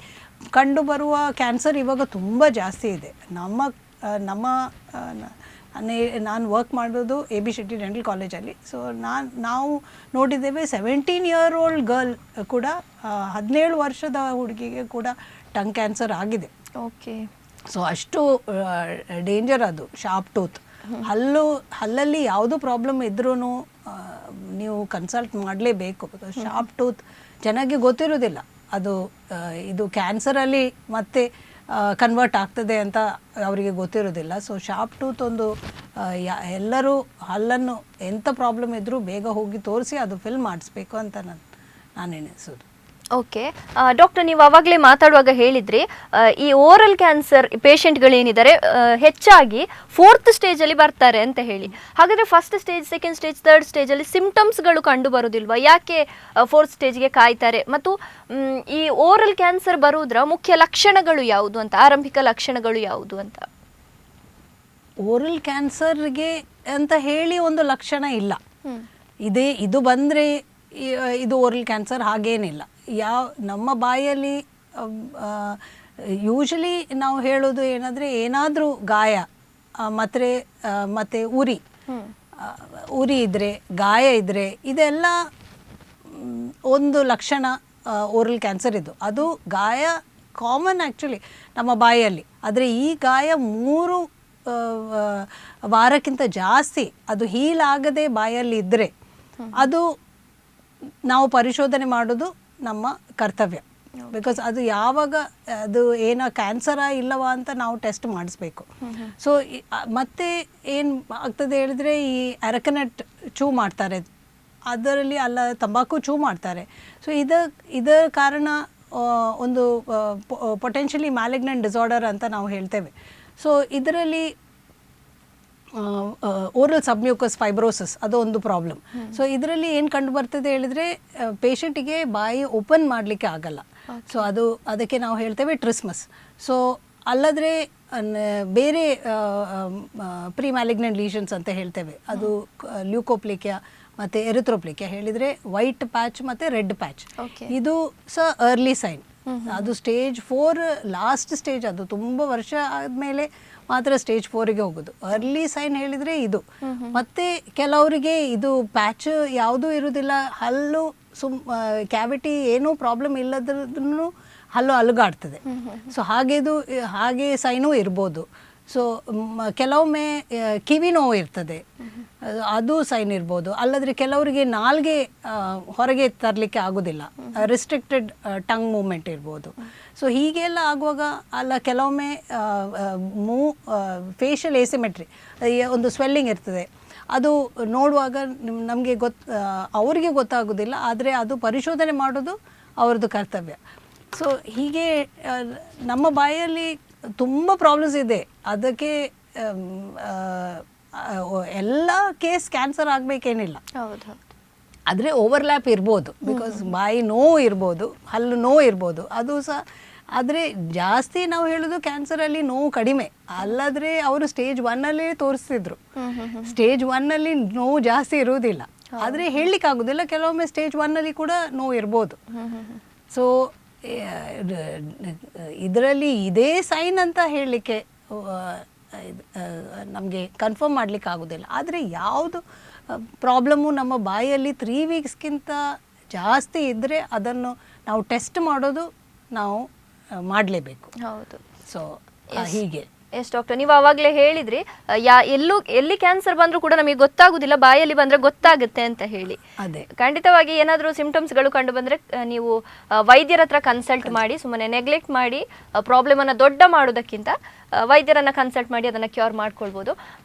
ಕಂಡುಬರುವ ಕ್ಯಾನ್ಸರ್ ಇವಾಗ ತುಂಬ ಜಾಸ್ತಿ ಇದೆ. ನಾನು ವರ್ಕ್ ಮಾಡೋದು AB ಶೆಟ್ಟಿ ಡೆಂಟಲ್ ಕಾಲೇಜಲ್ಲಿ. ಸೊ ನಾವು ನೋಡಿದ್ದೇವೆ 17 year old ಗರ್ಲ್ ಕೂಡ, 17 ವರ್ಷದ ಹುಡುಗಿಗೆ ಕೂಡ ಟಂಗ್ ಕ್ಯಾನ್ಸರ್ ಆಗಿದೆ. ಓಕೆ. ಸೊ ಅಷ್ಟು ಡೇಂಜರ್ ಅದು ಶಾರ್ಪ್ ಟೂತ್. ಹಲ್ಲಲ್ಲಿ ಯಾವುದು ಪ್ರಾಬ್ಲಮ್ ಇದ್ರೂ ನೀವು ಕನ್ಸಲ್ಟ್ ಮಾಡಲೇಬೇಕು. ಬಿಕಾಸ್ ಶಾರ್ಪ್ ಟೂತ್ ಜನಕ್ಕೆ ಗೊತ್ತಿರೋದಿಲ್ಲ ಅದು ಇದು ಕ್ಯಾನ್ಸರಲ್ಲಿ ಮತ್ತೆ ಕನ್ವರ್ಟ್ ಆಗ್ತದೆ ಅಂತ ಅವರಿಗೆ ಗೊತ್ತಿರೋದಿಲ್ಲ. ಸೊ ಶಾರ್ಪ್ ಟೂತ್ ಒಂದು ಎಲ್ಲರೂ ಹಲ್ಲನ್ನು ಎಂಥ ಪ್ರಾಬ್ಲಮ್ ಇದ್ದರೂ ಬೇಗ ಹೋಗಿ ತೋರಿಸಿ ಅದು ಫಿಲ್ ಮಾಡಿಸ್ಬೇಕು ಅಂತ ನಾನು ಎಣಿಸೋದು. ಓಕೆ ಡಾಕ್ಟರ್, ನೀವು ಆವಾಗಲೇ ಮಾತಾಡುವಾಗ ಹೇಳಿದ್ರಿ ಈ ಓರಲ್ ಕ್ಯಾನ್ಸರ್ ಪೇಷಂಟ್ಗಳೇನಿದ್ದಾರೆ ಹೆಚ್ಚಾಗಿ 4th ಸ್ಟೇಜಲ್ಲಿ ಬರ್ತಾರೆ ಅಂತ ಹೇಳಿ. ಹಾಗಾದರೆ first stage, second stage, third ಸ್ಟೇಜಲ್ಲಿ ಸಿಂಪ್ಟಮ್ಸ್ಗಳು ಕಂಡು ಬರೋದಿಲ್ವಾ? ಯಾಕೆ 4th ಸ್ಟೇಜ್ಗೆ ಕಾಯ್ತಾರೆ? ಮತ್ತು ಈ ಓರಲ್ ಕ್ಯಾನ್ಸರ್ ಬರುವುದರ ಮುಖ್ಯ ಲಕ್ಷಣಗಳು ಯಾವುದು ಅಂತ, ಆರಂಭಿಕ ಲಕ್ಷಣಗಳು ಯಾವುದು ಅಂತ? ಓರಲ್ ಕ್ಯಾನ್ಸರ್ಗೆ ಅಂತ ಹೇಳಿ ಒಂದು ಲಕ್ಷಣ ಇಲ್ಲ. ಇದು ಬಂದರೆ ಇದು ಓರಲ್ ಕ್ಯಾನ್ಸರ್ ಹಾಗೇನಿಲ್ಲ. ನಮ್ಮ ಬಾಯಲ್ಲಿ ಯೂಶಲಿ ನಾವು ಹೇಳೋದು ಏನಂದರೆ, ಏನಾದರೂ ಗಾಯ ಮತ್ತು ಉರಿ ಇದ್ದರೆ, ಗಾಯ ಇದ್ದರೆ, ಇದೆಲ್ಲ ಒಂದು ಲಕ್ಷಣ ಓರಲ್ ಕ್ಯಾನ್ಸರ್ ಇದು. ಅದು ಗಾಯ ಕಾಮನ್ ಆ್ಯಕ್ಚುಲಿ ನಮ್ಮ ಬಾಯಲ್ಲಿ. ಆದರೆ ಈ ಗಾಯ 3 ವಾರಕ್ಕಿಂತ ಜಾಸ್ತಿ ಅದು ಹೀಲ್ ಆಗದೆ ಬಾಯಲ್ಲಿ ಇದ್ದರೆ ಅದು ನಾವು ಪರಿಶೋಧನೆ ಮಾಡೋದು ನಮ್ಮ ಕರ್ತವ್ಯ. ಬಿಕಾಸ್ ಅದು ಯಾವಾಗ ಅದು ಏನೋ ಕ್ಯಾನ್ಸರಾ ಇಲ್ಲವಾ ಅಂತ ನಾವು ಟೆಸ್ಟ್ ಮಾಡಿಸ್ಬೇಕು. ಸೊ ಮತ್ತೆ ಏನು ಆಗ್ತದೆ ಹೇಳಿದರೆ, ಈ ಅರಕನಟ್ ಚೂ ಮಾಡ್ತಾರೆ, ಅದರಲ್ಲಿ ತಂಬಾಕು ಚೂ ಮಾಡ್ತಾರೆ. ಸೊ ಇದರ ಕಾರಣ ಒಂದು ಪೊಟೆನ್ಷಿಯಲಿ ಮ್ಯಾಲಿಗ್ನೆಂಟ್ ಡಿಸಾರ್ಡರ್ ಅಂತ ನಾವು ಹೇಳ್ತೇವೆ. ಸೊ ಇದರಲ್ಲಿ ಓರಲ್ ಸಬ್ಮ್ಯೂಕಸ್ ಫೈಬ್ರೋಸಿಸ್ ಅದು ಒಂದು ಪ್ರಾಬ್ಲಮ್. ಸೊ ಇದರಲ್ಲಿ ಏನು ಕಂಡು ಬರ್ತದೆ ಹೇಳಿದರೆ, ಪೇಷಂಟಿಗೆ ಬಾಯಿ ಓಪನ್ ಮಾಡಲಿಕ್ಕೆ ಆಗಲ್ಲ. ಸೊ ಅದಕ್ಕೆ ನಾವು ಹೇಳ್ತೇವೆ ಟ್ರಿಸ್ಮಸ್. ಸೊ ಅಲ್ಲದ್ರೆ ಬೇರೆ ಪ್ರೀ ಮ್ಯಾಲಿಗ್ನೆಂಟ್ ಲೀಷನ್ಸ್ ಅಂತ ಹೇಳ್ತೇವೆ. ಅದು ಲ್ಯೂಕೋಪ್ಲೇಕಿಯಾ ಮತ್ತು ಎರಿಥ್ರೋಪ್ಲೇಕಿಯಾ ಹೇಳಿದರೆ ವೈಟ್ ಪ್ಯಾಚ್ ಮತ್ತು ರೆಡ್ ಪ್ಯಾಚ್. ಇದು ಸಹ ಅರ್ಲಿ ಸೈನ್. ಅದು ಸ್ಟೇಜ್ 4 ಲಾಸ್ಟ್ ಸ್ಟೇಜ್. ಅದು ತುಂಬ ವರ್ಷ ಆದಮೇಲೆ ಮಾತ್ರ ಸ್ಟೇಜ್ 4ಗೆ ಹೋಗೋದು. ಅರ್ಲಿ ಸೈನ್ ಹೇಳಿದರೆ ಇದು. ಮತ್ತು ಕೆಲವರಿಗೆ ಇದು ಪ್ಯಾಚ್ ಯಾವುದೂ ಇರೋದಿಲ್ಲ, ಹಲ್ಲು ಕ್ಯಾವಿಟಿ ಏನೂ ಪ್ರಾಬ್ಲಮ್ ಇಲ್ಲದ್ರೂ ಹಲ್ಲು ಅಲುಗಾಡ್ತದೆ. ಸೊ ಹಾಗೆ ಸೈನೂ ಇರ್ಬೋದು. ಸೊ ಕೆಲವೊಮ್ಮೆ ಕಿವಿ ನೋವು ಇರ್ತದೆ, ಅದು ಸೈನ್ ಇರ್ಬೋದು. ಅಲ್ಲದ್ರೆ ಕೆಲವರಿಗೆ ನಾಲ್ಗೆ ಹೊರಗೆ ತರಲಿಕ್ಕೆ ಆಗೋದಿಲ್ಲ, ರಿಸ್ಟ್ರಿಕ್ಟೆಡ್ ಟಂಗ್ ಮೂವ್ಮೆಂಟ್ ಇರ್ಬೋದು. ಸೊ ಹೀಗೆಲ್ಲ ಆಗುವಾಗ ಅಲ್ಲ ಕೆಲವೊಮ್ಮೆ ಫೇಶಿಯಲ್ ಎಸಿಮೆಟ್ರಿ ಒಂದು ಸ್ವೆಲ್ಲಿಂಗ್ ಇರ್ತದೆ, ಅದು ನೋಡುವಾಗ ನಮಗೆ ಅವರಿಗೆ ಗೊತ್ತಾಗೋದಿಲ್ಲ, ಆದರೆ ಅದು ಪರಿಶೋಧನೆ ಮಾಡೋದು ಅವ್ರದ್ದು ಕರ್ತವ್ಯ. ಸೊ ಹೀಗೆ ನಮ್ಮ ಬಾಯಲ್ಲಿ ತುಂಬ ಪ್ರಾಬ್ಲಮ್ಸ್ ಇದೆ. ಅದಕ್ಕೆ ಎಲ್ಲ ಕೇಸ್ ಕ್ಯಾನ್ಸರ್ ಆಗಬೇಕೇನಿಲ್ಲ, ಆದರೆ ಓವರ್ಲ್ಯಾಪ್ ಇರ್ಬೋದು. ಬಿಕಾಸ್ ಬಾಯಿ ನೋವು ಇರ್ಬೋದು, ಹಲ್ಲು ನೋವು ಇರ್ಬೋದು, ಅದು ಸಹ. ಆದರೆ ಜಾಸ್ತಿ ನಾವು ಹೇಳೋದು ಕ್ಯಾನ್ಸರಲ್ಲಿ ನೋವು ಕಡಿಮೆ, ಅಲ್ಲಾದರೆ ಅವರು ಸ್ಟೇಜ್ 1 ತೋರಿಸ್ತಿದ್ರು. ಸ್ಟೇಜ್ 1 ನೋವು ಜಾಸ್ತಿ ಇರುವುದಿಲ್ಲ, ಆದರೆ ಹೇಳಲಿಕ್ಕಾಗೋದಿಲ್ಲ, ಕೆಲವೊಮ್ಮೆ ಸ್ಟೇಜ್ 1 ಕೂಡ ನೋವು ಇರ್ಬೋದು. ಸೊ ಇದರಲ್ಲಿ ಇದೇ ಸೈನ್ ಅಂತ ಹೇಳಲಿಕ್ಕೆ ನಮಗೆ ಕನ್ಫರ್ಮ್ ಮಾಡಲಿಕ್ಕೆ ಆಗೋದಿಲ್ಲ. ಆದರೆ ಯಾವುದು ಪ್ರಾಬ್ಲಮ್ಮು ನಮ್ಮ ಬಾಯಲ್ಲಿ 3 ವೀಕ್ಸ್ಗಿಂತ ಜಾಸ್ತಿ ಇದ್ದರೆ ಅದನ್ನು ನಾವು ಟೆಸ್ಟ್ ಮಾಡೋದು ನಾವು ಮಾಡಲೇಬೇಕು. ಹೌದು. ಸೊ ಹೀಗೆ. ಎಸ್ ಡಾಕ್ಟರ್, ನೀವು ಆವಾಗಲೇ ಹೇಳಿದ್ರಿ ಎಲ್ಲಿ ಕ್ಯಾನ್ಸರ್ ಬಂದರೂ ಕೂಡ ನಮಗೆ ಗೊತ್ತಾಗುದಿಲ್ಲ, ಬಾಯಲ್ಲಿ ಬಂದರೆ ಗೊತ್ತಾಗುತ್ತೆ ಅಂತ ಹೇಳಿ. ಅದೇ ಖಂಡಿತವಾಗಿ ಏನಾದರೂ ಸಿಂಪ್ಟಮ್ಸ್ಗಳು ಕಂಡು ಬಂದರೆ ನೀವು ವೈದ್ಯರ ಹತ್ರ ಕನ್ಸಲ್ಟ್ ಮಾಡಿ, ಸುಮ್ಮನೆ ನೆಗ್ಲೆಕ್ಟ್ ಮಾಡಿ ಪ್ರಾಬ್ಲಮನ್ನು ದೊಡ್ಡ ಮಾಡೋದಕ್ಕಿಂತ ವೈದ್ಯರನ್ನು ಕನ್ಸಲ್ಟ್ ಮಾಡಿ ಅದನ್ನು ಕ್ಯೂರ್ ಮಾಡ್ಕೊಳ್ಬೋದು.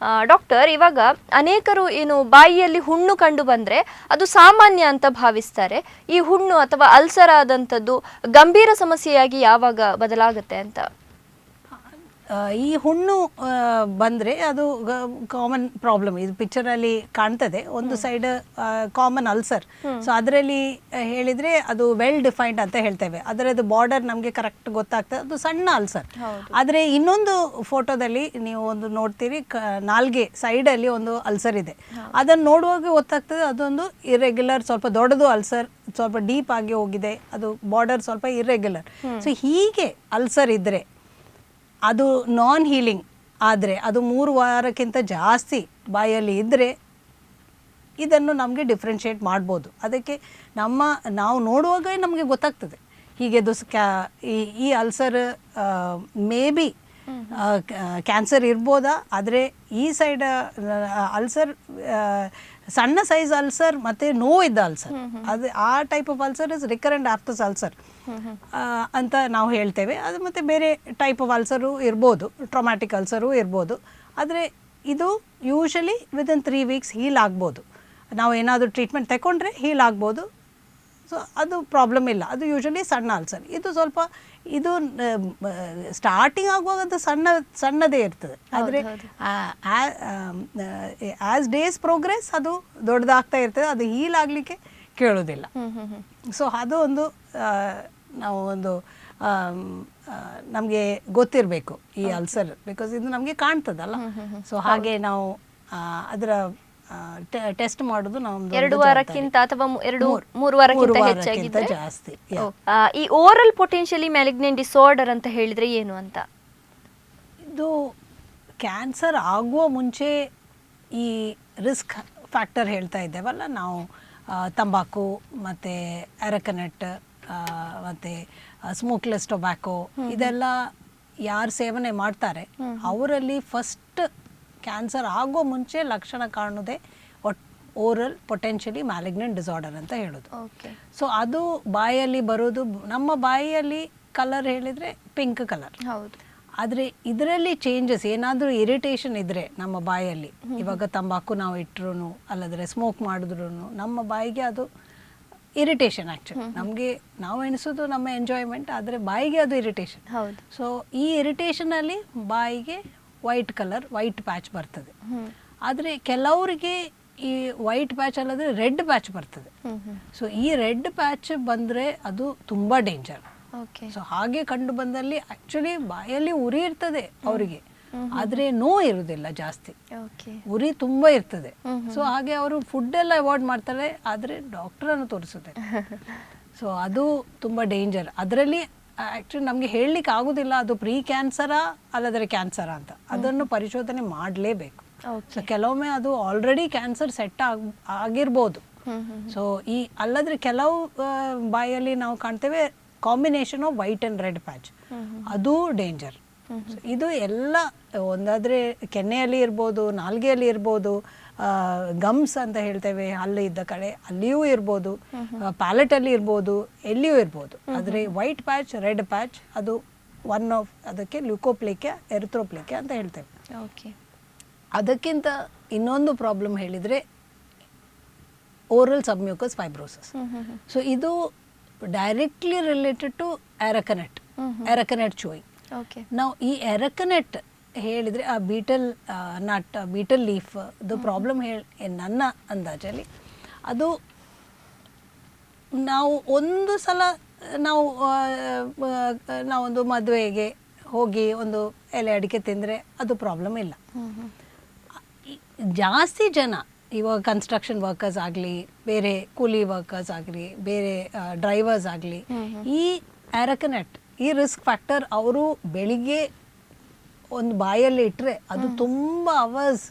ಡಾಕ್ಟರ್, ಇವಾಗ ಅನೇಕರು ಏನು ಬಾಯಿಯಲ್ಲಿ ಹುಣ್ಣು ಕಂಡು ಬಂದರೆ ಅದು ಸಾಮಾನ್ಯ ಅಂತ ಭಾವಿಸ್ತಾರೆ. ಈ ಹುಣ್ಣು ಅಥವಾ ಅಲ್ಸರ್ ಆದಂಥದ್ದು ಗಂಭೀರ ಸಮಸ್ಯೆಯಾಗಿ ಯಾವಾಗ ಬದಲಾಗುತ್ತೆ ಅಂತ? ಈ ಹುಣ್ಣು ಬಂದರೆ ಅದು ಕಾಮನ್ ಪ್ರಾಬ್ಲಮ್. ಇದು ಪಿಕ್ಚರಲ್ಲಿ ಕಾಣ್ತದೆ, ಒಂದು ಸೈಡ್ ಕಾಮನ್ ಅಲ್ಸರ್. ಸೊ ಅದರಲ್ಲಿ ಹೇಳಿದರೆ ಅದು ವೆಲ್ ಡಿಫೈನ್ಡ್ ಅಂತ ಹೇಳ್ತೇವೆ, ಅದರದ್ದು ಬಾರ್ಡರ್ ನಮಗೆ ಕರೆಕ್ಟ್ ಗೊತ್ತಾಗ್ತದೆ, ಅದು ಸಣ್ಣ ಅಲ್ಸರ್. ಆದರೆ ಇನ್ನೊಂದು ಫೋಟೋದಲ್ಲಿ ನೀವು ಒಂದು ನೋಡ್ತೀರಿ, ನಾಲ್ಗೆ ಸೈಡಲ್ಲಿ ಒಂದು ಅಲ್ಸರ್ ಇದೆ, ಅದನ್ನು ನೋಡುವಾಗ ಗೊತ್ತಾಗ್ತದೆ ಅದೊಂದು ಇರ್ರೆಗ್ಯುಲರ್, ಸ್ವಲ್ಪ ದೊಡ್ಡದು ಅಲ್ಸರ್, ಸ್ವಲ್ಪ ಡೀಪ್ ಆಗಿ ಹೋಗಿದೆ, ಅದು ಬಾರ್ಡರ್ ಸ್ವಲ್ಪ ಇರ್ರೆಗ್ಯುಲರ್. ಸೊ ಹೀಗೆ ಅಲ್ಸರ್ ಇದ್ದರೆ ಅದು ನಾನ್ ಹೀಲಿಂಗ್ ಆದರೆ, ಅದು 3 ವಾರಕ್ಕಿಂತ ಜಾಸ್ತಿ ಬಾಯಲ್ಲಿ ಇದ್ದರೆ ಇದನ್ನು ನಮಗೆ ಡಿಫ್ರೆನ್ಷಿಯೇಟ್ ಮಾಡ್ಬೋದು. ಅದಕ್ಕೆ ನಾವು ನೋಡುವಾಗ ನಮಗೆ ಗೊತ್ತಾಗ್ತದೆ ಹೀಗೆದು ಈ ಅಲ್ಸರ್ ಮೇ ಬಿ ಕ್ಯಾನ್ಸರ್ ಇರ್ಬೋದಾ. ಆದರೆ ಈ ಸೈಡ್ ಅಲ್ಸರ್ ಸಣ್ಣ ಸೈಜ್ ಅಲ್ಸರ್ ಮತ್ತು ನೋವಿದ್ದ ಅಲ್ಸರ್, ಅದು ಆ type of ulcer is recurrent aphthous ulcer ಅಂತ ನಾವು ಹೇಳ್ತೇವೆ. ಅದು ಮತ್ತು ಬೇರೆ ಟೈಪ್ ಆಫ್ ಅಲ್ಸರು ಇರ್ಬೋದು, ಟ್ರೊಮ್ಯಾಟಿಕ್ ಅಲ್ಸರು ಇರ್ಬೋದು. ಆದರೆ ಇದು ಯೂಶಲಿ ವಿದಿನ್ 3 ವೀಕ್ಸ್ ಹೀಲ್ ಆಗ್ಬೋದು. ನಾವು ಏನಾದರೂ ಟ್ರೀಟ್ಮೆಂಟ್ ತಗೊಂಡ್ರೆ ಹೀಲ್ ಆಗ್ಬೋದು. ಸೊ ಅದು ಪ್ರಾಬ್ಲಮ್ ಇಲ್ಲ, ಅದು ಯೂಶಲಿ ಸಣ್ಣ ಅಲ್ಸರ್. ಇದು ಸ್ವಲ್ಪ ಇದು ಸ್ಟಾರ್ಟಿಂಗ್ ಆಗುವಾಗ ಅದು ಸಣ್ಣದೇ ಇರ್ತದೆ, ಆದರೆ ಆ್ಯಸ್ ಡೇಸ್ ಪ್ರೋಗ್ರೆಸ್ ಅದು ದೊಡ್ಡದಾಗ್ತಾ ಇರ್ತದೆ, ಅದು ಹೀಲ್ ಆಗಲಿಕ್ಕೆ ಕೇಳೋದಿಲ್ಲ. ಸೊ ಅದು ಒಂದು ನಾವು ಒಂದು ನಮಗೆ ಗೊತ್ತಿರಬೇಕು ಈ ಅಲ್ಸರ್, ಬಿಕಾಸ್ ಇದು ನಮಗೆ ಕಾಣ್ತದಲ್ಲ. ಸೊ ಹಾಗೆ ನಾವು ಅದರ ಟೆಸ್ಟ್ ಮಾಡೋದು ನಮ್ದು 2 ವಾರಕ್ಕಿಂತ ಅಥವಾ 3 ವಾರಕ್ಕಿಂತ ಹೆಚ್ಚಾಗಿದೆ ಜಾಸ್ತಿ. ಈ ಓರಲ್ ಪೊಟೆನ್ಷಿಯಲಿ ಮ್ಯಾಲಿಗ್ನೆಂಟ್ ಡಿಸಾರ್ಡರ್ ಅಂತ ಹೇಳಿದ್ರೆ ಏನು ಅಂತ? ಇದು ಕ್ಯಾನ್ಸರ್ ಆಗುವ ಮುಂಚೆ ಈ ರಿಸ್ಕ್ ಫ್ಯಾಕ್ಟರ್ ಹೇಳ್ತಾ ಇದ್ದೇವಲ್ಲ ನಾವು, ತಂಬಾಕು ಮತ್ತು ಅರಕನಟ್ ಮತ್ತು ಸ್ಮೋಕ್ಲೆಸ್ ಟೊಬ್ಯಾಕೋ, ಇದೆಲ್ಲ ಯಾರು ಸೇವನೆ ಮಾಡ್ತಾರೆ ಅವರಲ್ಲಿ ಫಸ್ಟ್ ಕ್ಯಾನ್ಸರ್ ಆಗೋ ಮುಂಚೆ ಲಕ್ಷಣ ಕಾಣೋದೇ ಓರಲ್ ಪೊಟೆನ್ಷಿಯಲಿ ಮ್ಯಾಲಿಗ್ನೆಂಟ್ ಡಿಸಾರ್ಡರ್ ಅಂತ ಹೇಳೋದು. ಸೊ ಅದು ಬಾಯಲ್ಲಿ ಬರೋದು, ನಮ್ಮ ಬಾಯಿಯಲ್ಲಿ ಕಲರ್ ಹೇಳಿದರೆ ಪಿಂಕ್ ಕಲರ್. ಹೌದು. ಆದರೆ ಇದರಲ್ಲಿ ಚೇಂಜಸ್ ಏನಾದರೂ ಇರಿಟೇಷನ್ ಇದ್ದರೆ ನಮ್ಮ ಬಾಯಲ್ಲಿ, ಇವಾಗ ತಂಬಾಕು ನಾವು ಇಟ್ಟರು ಅಲ್ಲದ್ರೆ ಸ್ಮೋಕ್ ಮಾಡಿದ್ರು ನಮ್ಮ ಬಾಯಿಗೆ ಅದು ಇರಿಟೇಷನ್. ಆ್ಯಕ್ಚುಲಿ ನಮಗೆ ನಾವು ಎಣಿಸೋದು ನಮ್ಮ ಎಂಜಾಯ್ಮೆಂಟ್, ಆದರೆ ಬಾಯಿಗೆ ಅದು ಇರಿಟೇಷನ್. ಹೌದು. ಸೊ ಈ ಇರಿಟೇಷನಲ್ಲಿ ಬಾಯಿಗೆ ವೈಟ್ ಕಲರ್, ವೈಟ್ ಪ್ಯಾಚ್ ಬರ್ತದೆ. ಆದರೆ ಕೆಲವರಿಗೆ ಈ ವೈಟ್ ಪ್ಯಾಚ್ ಅಲ್ಲದ್ರೆ ರೆಡ್ ಪ್ಯಾಚ್ ಬರ್ತದೆ. ಸೊ ಈ ರೆಡ್ ಪ್ಯಾಚ್ ಬಂದರೆ ಅದು ತುಂಬ ಡೇಂಜರ್. ಸೊ ಹಾಗೆ ಕಂಡು ಬಂದಲ್ಲಿ ಆ್ಯಕ್ಚುಲಿ ಬಾಯಲ್ಲಿ ಉರಿ ಇರ್ತದೆ ಅವರಿಗೆ, ಆದರೆ ನೋವು ಇರುವುದಿಲ್ಲ ಜಾಸ್ತಿ, ಉರಿ ತುಂಬ ಇರ್ತದೆ. ಸೊ ಹಾಗೆ ಅವರು ಫುಡ್ ಎಲ್ಲ ಅವಾಯ್ಡ್ ಮಾಡ್ತಾರೆ, ಆದರೆ ಡಾಕ್ಟ್ರನ್ನು ತೋರಿಸುತ್ತೆ. ಸೊ ಅದು ತುಂಬ ಡೇಂಜರ್. ಅದರಲ್ಲಿ ಆ್ಯಕ್ಚುಲಿ ನಮಗೆ ಹೇಳಲಿಕ್ಕೆ ಆಗೋದಿಲ್ಲ ಅದು ಪ್ರೀ ಕ್ಯಾನ್ಸರಾ ಅಲ್ಲದ್ರೆ ಕ್ಯಾನ್ಸರಾ ಅಂತ, ಅದನ್ನು ಪರಿಶೋಧನೆ ಮಾಡಲೇಬೇಕು. ಸೊ ಕೆಲವೊಮ್ಮೆ ಅದು ಆಲ್ರೆಡಿ ಕ್ಯಾನ್ಸರ್ ಸೆಟ್ ಆಗಿರ್ಬೋದು. ಸೊ ಈ ಅಲ್ಲದ್ರೆ ಕೆಲವು ಬಾಯಲ್ಲಿ ನಾವು ಕಾಣ್ತೇವೆ combination of white and red patch, ಅದು ಡೇಂಜರ್. So, ಇದು ಎಲ್ಲ ಒಂದಾದರೆ ಕೆನ್ನೆಯಲ್ಲಿ ಇರ್ಬೋದು, ನಾಲ್ಗೆಯಲ್ಲಿ ಇರ್ಬೋದು, ಗಮ್ಸ್ ಅಂತ ಹೇಳ್ತೇವೆ ಹಲ್ಲು ಇದ್ದ ಕಡೆ ಅಲ್ಲಿಯೂ ಇರ್ಬೋದು, ಪ್ಯಾಲೆಟಲ್ಲಿ ಇರ್ಬೋದು, ಎಲ್ಲಿಯೂ ಇರ್ಬೋದು. ಆದರೆ ವೈಟ್ ಪ್ಯಾಚ್, ರೆಡ್ ಪ್ಯಾಚ್ ಅದು ಒನ್ ಆಫ್ ಅದಕ್ಕೆ ಲ್ಯೂಕೋಪ್ಲೇಕಿಯಾ, ಎರಿಥ್ರೋಪ್ಲೇಕಿಯಾ ಅಂತ ಹೇಳ್ತೇವೆ. ಓಕೆ. ಅದಕ್ಕಿಂತ ಇನ್ನೊಂದು ಪ್ರಾಬ್ಲಮ್ ಹೇಳಿದರೆ ಓರಲ್ ಸಬ್ಮ್ಯೂಕಸ್ ಫೈಬ್ರೋಸಿಸ್. ಸೊ ಇದು directly related to areca nut chewing. Okay. ನಾವು ಈ ಎರಕನೆಟ್ ಹೇಳಿದರೆ ಆ ಬೀಟಲ್ ಲೀಫ್ ಅದು ಪ್ರಾಬ್ಲಮ್ ನನ್ನ ಅಂದಾಜಲ್ಲಿ ಅದು ನಾವು ಒಂದು ಸಲ ನಾವೊಂದು ಮದುವೆಗೆ ಹೋಗಿ ಒಂದು ಎಲೆ ಅಡಿಕೆ ತಿಂದರೆ ಅದು ಪ್ರಾಬ್ಲಮ್ ಇಲ್ಲ. ಜಾಸ್ತಿ ಜನ ಇವಾಗ ಕನ್ಸ್ಟ್ರಕ್ಷನ್ ವರ್ಕರ್ಸ್ ಆಗಲಿ, ಬೇರೆ ಕೂಲಿ ವರ್ಕರ್ಸ್ ಆಗಲಿ, ಬೇರೆ ಡ್ರೈವರ್ಸ್ ಆಗಲಿ, ಈ ಎರಕನೆಟ್ ಈ ರಿಸ್ಕ್ ಫ್ಯಾಕ್ಟರ್ ಅವರು ಬೆಳಿಗ್ಗೆ ಒಂದು ಬಾಯಲ್ಲಿ ಇಟ್ಟರೆ ಅದು ತುಂಬ ಅವರ್ಸ್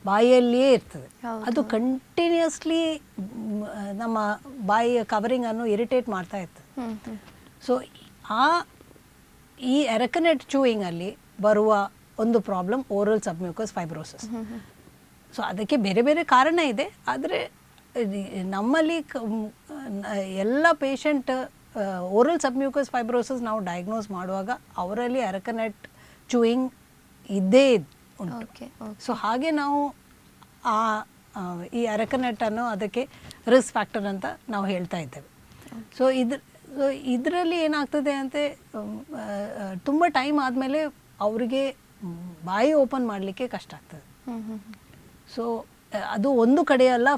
ಬಾಯಲ್ಲಿಯೇ ಇರ್ತದೆ. ಅದು ಕಂಟಿನ್ಯೂಸ್ಲಿ ನಮ್ಮ ಬಾಯಿಯ ಕವರಿಂಗನ್ನು ಇರಿಟೇಟ್ ಮಾಡ್ತಾ ಇರ್ತದೆ. ಸೊ ಈ ಎರಕನೆಟ್ ಚೂಯಿಂಗಲ್ಲಿ ಬರುವ ಒಂದು problem oral submucous fibrosis. So ಅದಕ್ಕೆ ಬೇರೆ ಬೇರೆ ಕಾರಣ ಇದೆ. ಆದರೆ ನಮ್ಮಲ್ಲಿ ಎಲ್ಲ ಪೇಷಂಟ್ ಓರಲ್ ಸಬ್ಮ್ಯೂಕಸ್ ಫೈಬ್ರೋಸಿಸ್ ನಾವು ಡಯಾಗ್ನೋಸ್ ಮಾಡುವಾಗ ಅವರಲ್ಲಿ ಎರಕನೆಟ್ ಚೂಯಿಂಗ್ ಇದ್ದೇ ಉಂಟು. ಸೊ ಹಾಗೆ ನಾವು ಈ ಎರಕನೆಟ್ಟನ್ನು ಅದಕ್ಕೆ ರಿಸ್ಕ್ ಫ್ಯಾಕ್ಟರ್ ಅಂತ ನಾವು ಹೇಳ್ತಾ ಇದ್ದೇವೆ. ಸೊ ಇದರಲ್ಲಿ ಏನಾಗ್ತದೆ ಅಂತೆ, ತುಂಬ ಟೈಮ್ ಆದಮೇಲೆ ಅವರಿಗೆ ಬಾಯಿ ಓಪನ್ ಮಾಡಲಿಕ್ಕೆ ಕಷ್ಟ ಆಗ್ತದೆ. ಸೊ ಅದು ಒಂದು ಕಡೆ ಅಲ್ಲ,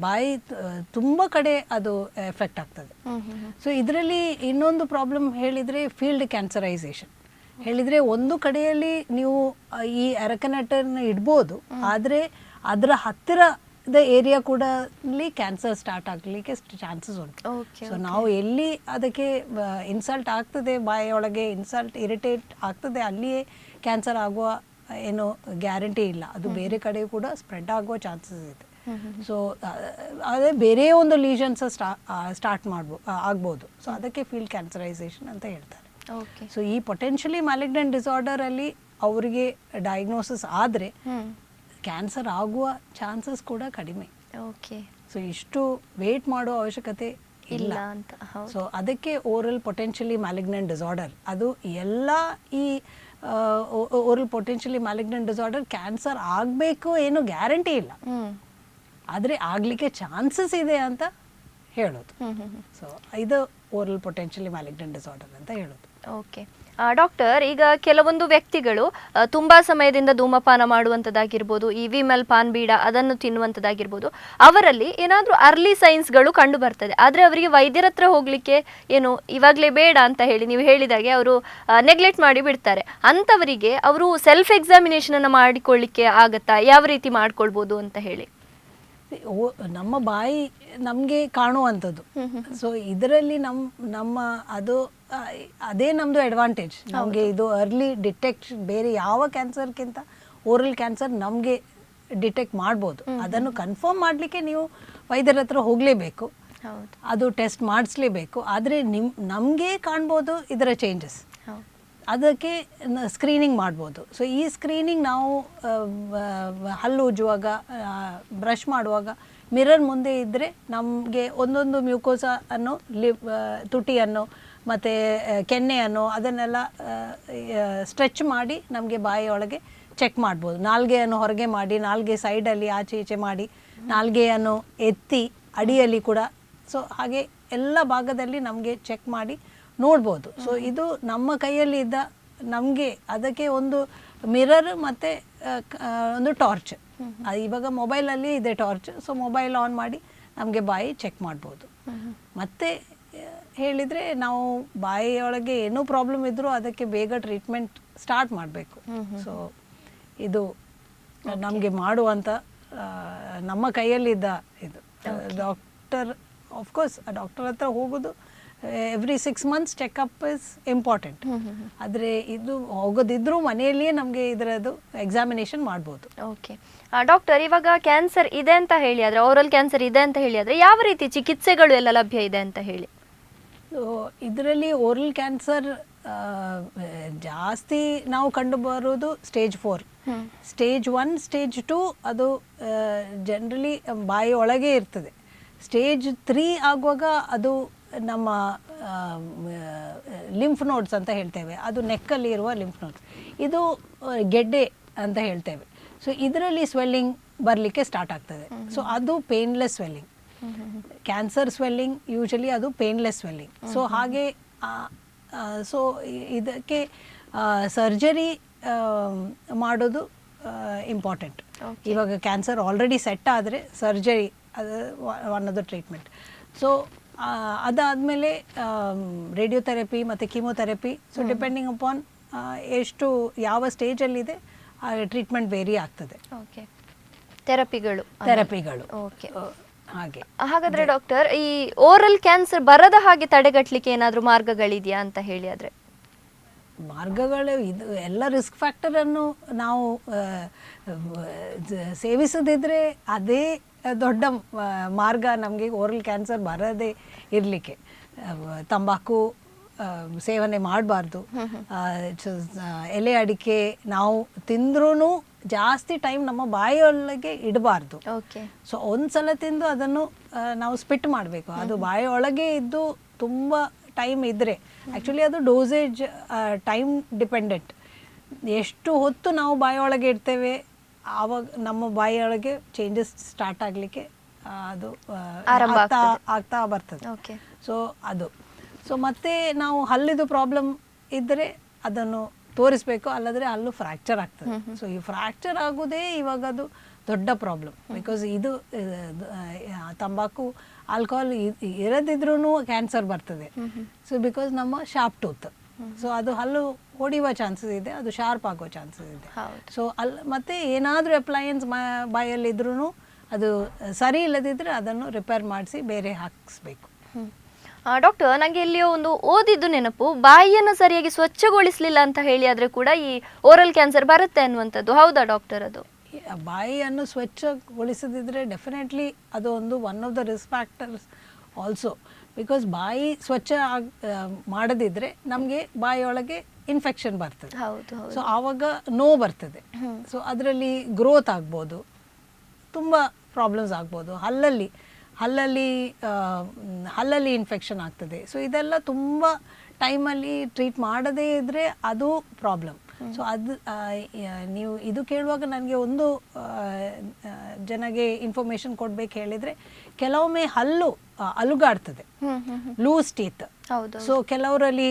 ಬಾಯಿ ತುಂಬ ಕಡೆ ಅದು ಎಫೆಕ್ಟ್ ಆಗ್ತದೆ. ಸೊ ಇದರಲ್ಲಿ ಇನ್ನೊಂದು ಪ್ರಾಬ್ಲಮ್ ಹೇಳಿದರೆ ಫೀಲ್ಡ್ ಕ್ಯಾನ್ಸರೈಸೇಷನ್. ಹೇಳಿದರೆ ಒಂದು ಕಡೆಯಲ್ಲಿ ನೀವು ಈ ಎರಕನೆಟ್ಟನ್ನು ಇಡ್ಬೋದು, ಆದರೆ ಅದರ ಹತ್ತಿರದ ಏರಿಯಾ ಕೂಡ ಕ್ಯಾನ್ಸರ್ ಸ್ಟಾರ್ಟ್ ಆಗಲಿಕ್ಕೆ ಚಾನ್ಸಸ್ ಉಂಟು. ಸೊ ನಾವು ಎಲ್ಲಿ ಅದಕ್ಕೆ ಇನ್ಸಲ್ಟ್ ಆಗ್ತದೆ, ಬಾಯಿಯೊಳಗೆ ಇನ್ಸಲ್ಟ್ ಇರಿಟೇಟ್ ಆಗ್ತದೆ, ಅಲ್ಲಿಯೇ ಕ್ಯಾನ್ಸರ್ ಆಗುವ ಏನೋ ಗ್ಯಾರಂಟಿ ಇಲ್ಲ. ಅದು ಬೇರೆ ಕಡೆ ಕೂಡ ಸ್ಪ್ರೆಡ್ ಆಗುವ ಚಾನ್ಸಸ್ ಇದೆ. ಸೊ ಅದೇ ಬೇರೆ ಒಂದು ಲೀಷನ್ಸ್ ಸ್ಟಾರ್ಟ್ ಆಗ್ಬೋದು. ಸೊ ಅದಕ್ಕೆ ಫೀಲ್ಡ್ ಕ್ಯಾನ್ಸರೈಸೇಷನ್ ಅಂತ ಹೇಳ್ತಾರೆ. ಸೊ ಈ ಪೊಟೆನ್ಷಿಯಲಿ ಮ್ಯಾಲಿಗ್ನೆಂಟ್ ಡಿಸಾರ್ಡರ್ ಅಲ್ಲಿ ಅವರಿಗೆ ಡಯಾಗ್ನೋಸಿಸ್ ಆದರೆ ಕ್ಯಾನ್ಸರ್ ಆಗುವ ಚಾನ್ಸಸ್ ಕೂಡ ಕಡಿಮೆ. ಓಕೆ. ಸೊ ಇಷ್ಟು ವೇಟ್ ಮಾಡೋ ಅವಶ್ಯಕತೆ ಇಲ್ಲ ಅಂತ. ಸೊ ಅದಕ್ಕೆ ಓರಲ್ ಪೊಟೆನ್ಷಿಯಲಿ ಮ್ಯಾಲಿಗ್ನೆಂಟ್ ಡಿಸಾರ್ಡರ್, ಅದು ಎಲ್ಲ ಈ oral potentially malignant disorder cancer ಆಗಬೇಕು ಏನು ಗ್ಯಾರಂಟಿ ಇಲ್ಲ, ಆದರೆ ಆಗಲಿಕ್ಕೆ ಚಾನ್ಸಸ್ ಇದೆ ಅಂತ ಹೇಳೋದು. ಸೊ ಇದು ಓರಲ್ ಪೊಟೆನ್ಷಿಯಲಿ ಮ್ಯಾಲಿಗ್ನೆಂಟ್ ಡಿಸಾರ್ಡರ್ ಅಂತ ಹೇಳೋದು. ಓಕೆ. ಡಾಕ್ಟರ್, ಈಗ ಕೆಲವೊಂದು ವ್ಯಕ್ತಿಗಳು ತುಂಬಾ ಸಮಯದಿಂದ ಧೂಮಪಾನ ಮಾಡುವಂಥದ್ದಾಗಿರ್ಬೋದು, ಈ ವಿಮಲ್ ಪಾನ್ ಬೀಡ ಅದನ್ನು ತಿನ್ನುವಂಥದ್ದಾಗಿರ್ಬೋದು, ಅವರಲ್ಲಿ ಏನಾದರೂ ಅರ್ಲಿ ಸೈನ್ಸ್ಗಳು ಕಂಡು ಬರ್ತದೆ. ಆದರೆ ಅವರಿಗೆ ವೈದ್ಯರ ಹತ್ರ ಹೋಗಲಿಕ್ಕೆ ಏನು ಇವಾಗಲೇ ಬೇಡ ಅಂತ ಹೇಳಿ ನೀವು ಹೇಳಿದಾಗೆ ಅವರು ನೆಗ್ಲೆಕ್ಟ್ ಮಾಡಿ ಬಿಡ್ತಾರೆ. ಅಂಥವರಿಗೆ ಅವರು ಸೆಲ್ಫ್ ಎಕ್ಸಾಮಿನೇಷನನ್ನು ಮಾಡಿಕೊಳ್ಳಿಕ್ಕೆ ಆಗತ್ತಾ? ಯಾವ ರೀತಿ ಮಾಡ್ಕೊಳ್ಬೋದು ಅಂತ ಹೇಳಿ? ನಮ್ಮ ಬಾಯಿ ನಮಗೆ ಕಾಣುವಂಥದ್ದು. ಸೊ ಇದರಲ್ಲಿ ನಮ್ಮ ಅದೇ ನಮ್ಮದು ಅಡ್ವಾಂಟೇಜ್. ನಮಗೆ ಇದು ಅರ್ಲಿ ಡಿಟೆಕ್ಷನ್, ಬೇರೆ ಯಾವ ಕ್ಯಾನ್ಸರ್ಗಿಂತ ಓರಲ್ ಕ್ಯಾನ್ಸರ್ ನಮಗೆ ಡಿಟೆಕ್ಟ್ ಮಾಡ್ಬೋದು. ಅದನ್ನು ಕನ್ಫರ್ಮ್ ಮಾಡಲಿಕ್ಕೆ ನೀವು ವೈದ್ಯರ ಹತ್ರ ಹೋಗಲೇಬೇಕು, ಅದು ಟೆಸ್ಟ್ ಮಾಡಿಸ್ಲೇಬೇಕು. ಆದರೆ ನಮಗೆ ಕಾಣ್ಬೋದು ಇದರ ಚೇಂಜಸ್, ಅದಕ್ಕೆ ಸ್ಕ್ರೀನಿಂಗ್ ಮಾಡ್ಬೋದು. ಸೊ ಈ ಸ್ಕ್ರೀನಿಂಗ್ ನಾವು ಹಲ್ಲು ಉಜ್ಜುವಾಗ, ಬ್ರಷ್ ಮಾಡುವಾಗ ಮಿರರ್ ಮುಂದೆ ಇದ್ದರೆ ನಮಗೆ ಒಂದೊಂದು ಮ್ಯೂಕೋಸಾ ಅನ್ನು ತುಟಿಯನ್ನು ಮತ್ತು ಕೆನ್ನೆಯನ್ನು ಅದನ್ನೆಲ್ಲ ಸ್ಟ್ರೆಚ್ ಮಾಡಿ ನಮಗೆ ಬಾಯಿಯೊಳಗೆ ಚೆಕ್ ಮಾಡ್ಬೋದು. ನಾಲ್ಗೆಯನ್ನು ಹೊರಗೆ ಮಾಡಿ, ನಾಲ್ಗೆ ಸೈಡಲ್ಲಿ ಆಚೆ ಈಚೆ ಮಾಡಿ, ನಾಲ್ಗೆಯನ್ನು ಎತ್ತಿ ಅಡಿಯಲ್ಲಿ ಕೂಡ, ಸೊ ಹಾಗೆ ಎಲ್ಲ ಭಾಗದಲ್ಲಿ ನಮಗೆ ಚೆಕ್ ಮಾಡಿ ನೋಡ್ಬೋದು. ಸೊ ಇದು ನಮ್ಮ ಕೈಯಲ್ಲಿ ಇದ್ದ ನಮಗೆ ಅದಕ್ಕೆ ಒಂದು ಮಿರರ್ ಮತ್ತು ಒಂದು ಟಾರ್ಚ್. ಇವಾಗ ಮೊಬೈಲಲ್ಲಿ ಇದೆ ಟಾರ್ಚ್. ಸೊ ಮೊಬೈಲ್ ಆನ್ ಮಾಡಿ ನಮಗೆ ಬಾಯಿ ಚೆಕ್ ಮಾಡ್ಬೋದು. ಮತ್ತು ಹೇಳಿದರೆ ನಾವು ಬಾಯಿಯೊಳಗೆ ಏನೂ ಪ್ರಾಬ್ಲಮ್ ಇದ್ದರೂ ಅದಕ್ಕೆ ಬೇಗ ಟ್ರೀಟ್ಮೆಂಟ್ ಸ್ಟಾರ್ಟ್ ಮಾಡಬೇಕು. ಸೊ ಇದು ನಮಗೆ ಮಾಡುವಂಥ ನಮ್ಮ ಕೈಯಲ್ಲಿದ್ದ ಇದು. ಡಾಕ್ಟರ್ ಆಫ್ಕೋರ್ಸ್ ಡಾಕ್ಟರ್ ಹತ್ರ ಹೋಗೋದು every 6 months checkup is important. ಆದರೆ ಇದು ಹೋಗೋದಿದ್ರೂ ಮನೆಯಲ್ಲಿಯೇ ನಮಗೆ ಇದರದ್ದು ಎಕ್ಸಾಮಿನೇಷನ್ ಮಾಡ್ಬೋದು. ಓಕೆ ಡಾಕ್ಟರ್, ಇವಾಗ ಕ್ಯಾನ್ಸರ್ ಇದೆ ಅಂತ ಹೇಳಿ ಆದರೆ, ಓರಲ್ ಕ್ಯಾನ್ಸರ್ ಇದೆ ಅಂತ ಹೇಳಿ ಆದರೆ, ಯಾವ ರೀತಿ ಚಿಕಿತ್ಸೆಗಳು ಎಲ್ಲ ಲಭ್ಯ ಇದೆ ಅಂತ ಹೇಳಿ? ಇದರಲ್ಲಿ ಓರಲ್ ಕ್ಯಾನ್ಸರ್ ಜಾಸ್ತಿ ನಾವು ಕಂಡು ಬರೋದು ಸ್ಟೇಜ್ 4. ಸ್ಟೇಜ್ 1 ಸ್ಟೇಜ್ 2 ಅದು ಜನರಲಿ ಬಾಯಿ ಒಳಗೆ ಇರ್ತದೆ. ಸ್ಟೇಜ್ 3 ಆಗುವಾಗ ಅದು ನಮ್ಮ ಲಿಂಫ್ ನೋಡ್ಸ್ ಅಂತ ಹೇಳ್ತೇವೆ, ಅದು ನೆಕ್ಕಲ್ಲಿ ಇರುವ ಲಿಂಫ್ ನೋಡ್ಸ್, ಇದು ಗೆಡ್ಡೆ ಅಂತ ಹೇಳ್ತೇವೆ. ಸೊ ಇದರಲ್ಲಿ ಸ್ವೆಲ್ಲಿಂಗ್ ಬರಲಿಕ್ಕೆ ಸ್ಟಾರ್ಟ್ ಆಗ್ತದೆ. ಸೊ ಅದು painless swelling. Cancer swelling usually ಅದು ಪೇನ್ಲೆಸ್ ಸ್ವೆಲ್ಲಿಂಗ್. ಸೊ ಹಾಗೆ ಸೊ ಇದಕ್ಕೆ ಸರ್ಜರಿ ಮಾಡೋದು ಇಂಪಾರ್ಟೆಂಟ್. ಇವಾಗ ಕ್ಯಾನ್ಸರ್ ಆಲ್ರೆಡಿ ಸೆಟ್ ಆದರೆ ಸರ್ಜರಿ ಅದು one of the treatment. So ಅದಾದಮೇಲೆ ರೇಡಿಯೋಥೆರಪಿ ಮತ್ತು ಕೀಮೋಥೆರಪಿ. ಸೊ ಡಿಪೆಂಡಿಂಗ್ ಅಪಾನ್ ಎಷ್ಟು ಯಾವ ಸ್ಟೇಜಲ್ಲಿದೆ ಆ ಟ್ರೀಟ್ಮೆಂಟ್ ವೇರಿ ಆಗ್ತದೆ. ಓಕೆ, ಥೆರಪಿಗಳು. ಓಕೆ, ಹಾಗೆ. ಹಾಗಾದ್ರೆ ಡಾಕ್ಟರ್, ಈ ಓರಲ್ ಕ್ಯಾನ್ಸರ್ ಬರದ ಹಾಗೆ ತಡೆಗಟ್ಟಲಿಕ್ಕೆ ಏನಾದರೂ ಮಾರ್ಗಗಳಿದೆಯಾ ಅಂತ ಹೇಳಿ? ಆದರೆ ಮಾರ್ಗಗಳು ಇದು ಎಲ್ಲ ರಿಸ್ಕ್ ಫ್ಯಾಕ್ಟರನ್ನು ನಾವು ಸೇವಿಸದಿದ್ದರೆ ಅದೇ ದೊಡ್ಡ ಮಾರ್ಗ ನಮಗೆ ಓರಲ್ ಕ್ಯಾನ್ಸರ್ ಬರದೇ ಇರಲಿಕ್ಕೆ. ತಂಬಾಕು ಸೇವನೆ ಮಾಡಬಾರ್ದು. ಎಲೆ ಅಡಿಕೆ ನಾವು ತಿಂದ್ರೂ ಜಾಸ್ತಿ ಟೈಮ್ ನಮ್ಮ ಬಾಯಿಯೊಳಗೆ ಇಡಬಾರ್ದು. ಸೊ ಒಂದ್ಸಲ ತಿಂದು ಅದನ್ನು ನಾವು ಸ್ಪಿಟ್ ಮಾಡಬೇಕು. ಅದು ಬಾಯಿಯೊಳಗೆ ಇದ್ದು ತುಂಬ ಟೈಮ್ ಇದ್ದರೆ ಆ್ಯಕ್ಚುಲಿ ಅದು ಡೋಸೇಜ್ ಟೈಮ್ ಡಿಪೆಂಡೆಂಟ್. ಎಷ್ಟು ಹೊತ್ತು ನಾವು ಬಾಯಿಯೊಳಗೆ ಇಡ್ತೇವೆ ಆವಾಗ ನಮ್ಮ ಬಾಯಿಯೊಳಗೆ ಚೇಂಜಸ್ ಸ್ಟಾರ್ಟ್ ಆಗಲಿಕ್ಕೆ ಅದು ಆಗ್ತಾ ಬರ್ತದೆ. ಸೊ ಅದು ಸೊ ಮತ್ತೆ ನಾವು ಹಲ್ಲಿದು ಪ್ರಾಬ್ಲಮ್ ಇದ್ದರೆ ಅದನ್ನು ತೋರಿಸ್ಬೇಕು, ಅಲ್ಲದ್ರೆ ಹಲ್ಲು ಫ್ರ್ಯಾಕ್ಚರ್ ಆಗ್ತದೆ. ಸೊ ಈ ಫ್ರ್ಯಾಕ್ಚರ್ ಆಗೋದೇ ಇವಾಗ ಅದು ದೊಡ್ಡ ಪ್ರಾಬ್ಲಮ್. ಬಿಕಾಸ್ ಇದು ತಂಬಾಕು ಆಲ್ಕೋಹಾಲ್ ಇರದಿದ್ರೂ ಕ್ಯಾನ್ಸರ್ ಬರ್ತದೆ. ಸೊ ಬಿಕಾಸ್ ನಮ್ಮ ಶಾರ್ಪ್ ಟೂತ್, ಸೊ ಅದು ಹಲ್ಲು ಹೊಡೆಯುವ ಚಾನ್ಸಸ್ ಇದೆ, ಅದು ಶಾರ್ಪ್ ಆಗೋ ಚಾನ್ಸಸ್ ಇದೆ. ಸೊ ಮತ್ತೆ ಏನಾದರೂ ಅಪ್ಲಯನ್ಸ್ ಬಾಯಲ್ಲಿ ಇದ್ರೂ ಅದು ಸರಿ ಇಲ್ಲದಿದ್ದರೆ ಅದನ್ನು ರಿಪೇರ್ ಮಾಡಿಸಿ ಬೇರೆ ಹಾಕಿಸ್ಬೇಕು. ಡಾಕ್ಟರ್, ನನಗೆ ಇಲ್ಲಿಯೋ ಒಂದು ಓದಿದ್ದು ನೆನಪು, ಬಾಯಿಯನ್ನು ಸರಿಯಾಗಿ ಸ್ವಚ್ಛಗೊಳಿಸಲಿಲ್ಲ ಅಂತ ಹೇಳಿ ಆದರೆ ಕೂಡ ಈ ಓರಲ್ ಕ್ಯಾನ್ಸರ್ ಬರುತ್ತೆ ಅನ್ನುವಂಥದ್ದು. ಹೌದಾ ಡಾಕ್ಟರ್? ಅದು ಬಾಯಿಯನ್ನು ಸ್ವಚ್ಛಗೊಳಿಸದಿದ್ದರೆ ಡೆಫಿನೆಟ್ಲಿ ಅದು ಒಂದು one of the risk factors also. Because ಬಾಯಿ ಸ್ವಚ್ಛ ಮಾಡದಿದ್ದರೆ ನಮಗೆ ಬಾಯಿಯೊಳಗೆ ಇನ್ಫೆಕ್ಷನ್ ಬರ್ತದೆ. ಸೊ ಆವಾಗ ನೋವು ಬರ್ತದೆ. ಸೊ ಅದರಲ್ಲಿ ಗ್ರೋತ್ ಆಗ್ಬೋದು, ತುಂಬ ಪ್ರಾಬ್ಲಮ್ಸ್ ಆಗ್ಬೋದು. ಹಲ್ಲಲ್ಲಿ ಇನ್ಫೆಕ್ಷನ್ ಆಗ್ತದೆ. ಸೊ ಇದೆಲ್ಲ ತುಂಬ ಟೈಮಲ್ಲಿ ಟ್ರೀಟ್ ಮಾಡದೇ ಇದ್ದರೆ ಅದು ಪ್ರಾಬ್ಲಮ್. ಸೊ ಅದು ನೀವು ಇದು ಕೇಳುವಾಗ ನನಗೆ ಒಂದು ಜನಗೆ ಇನ್ಫಾರ್ಮೇಷನ್ ಕೊಡ್ಬೇಕು ಹೇಳಿದರೆ, ಕೆಲವೊಮ್ಮೆ ಹಲ್ಲು ಅಲುಗಾಡ್ತದೆ, ಲೂಸ್ ಟೀತ್. ಸೊ ಕೆಲವರಲ್ಲಿ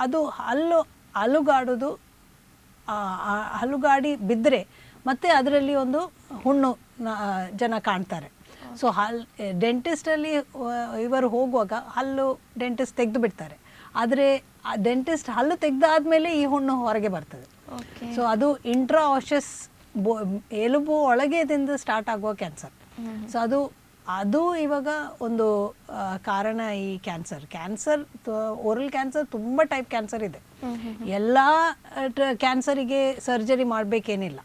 ಅದು ಅಲುಗಾಡೋದು ಹಲ್ಲುಗಾಡಿ ಬಿದ್ದರೆ ಮತ್ತೆ ಅದರಲ್ಲಿ ಒಂದು ಹುಣ್ಣು ಜನ ಕಾಣ್ತಾರೆ. ಸೊ ಡೆಂಟಿಸ್ಟಲ್ಲಿ ಇವರು ಹೋಗುವಾಗ ಹಲ್ಲು ಡೆಂಟಿಸ್ಟ್ ತೆಗೆದು ಬಿಡ್ತಾರೆ, ಆದರೆ ಆ ಡೆಂಟಿಸ್ಟ್ ಹಲ್ಲು ತೆಗೆದಾದ್ಮೇಲೆ ಈ ಹುಣ್ಣು ಹೊರಗೆ ಬರ್ತದೆ. ಸೊ ಅದು ಇಂಟ್ರಾ ಆಶಸ್ ಎಲುಬು ಒಳಗೆದಿಂದ ಸ್ಟಾರ್ಟ್ ಆಗುವ ಕ್ಯಾನ್ಸರ್. ಸೊ ಅದು ಇವಾಗ ಒಂದು ಕಾರಣ. ಈ ಕ್ಯಾನ್ಸರ್ ಓರಲ್ ಕ್ಯಾನ್ಸರ್ ತುಂಬ ಟೈಪ್ ಕ್ಯಾನ್ಸರ್ ಇದೆ. ಎಲ್ಲ ಕ್ಯಾನ್ಸರಿಗೆ ಸರ್ಜರಿ ಮಾಡಬೇಕೇನಿಲ್ಲ.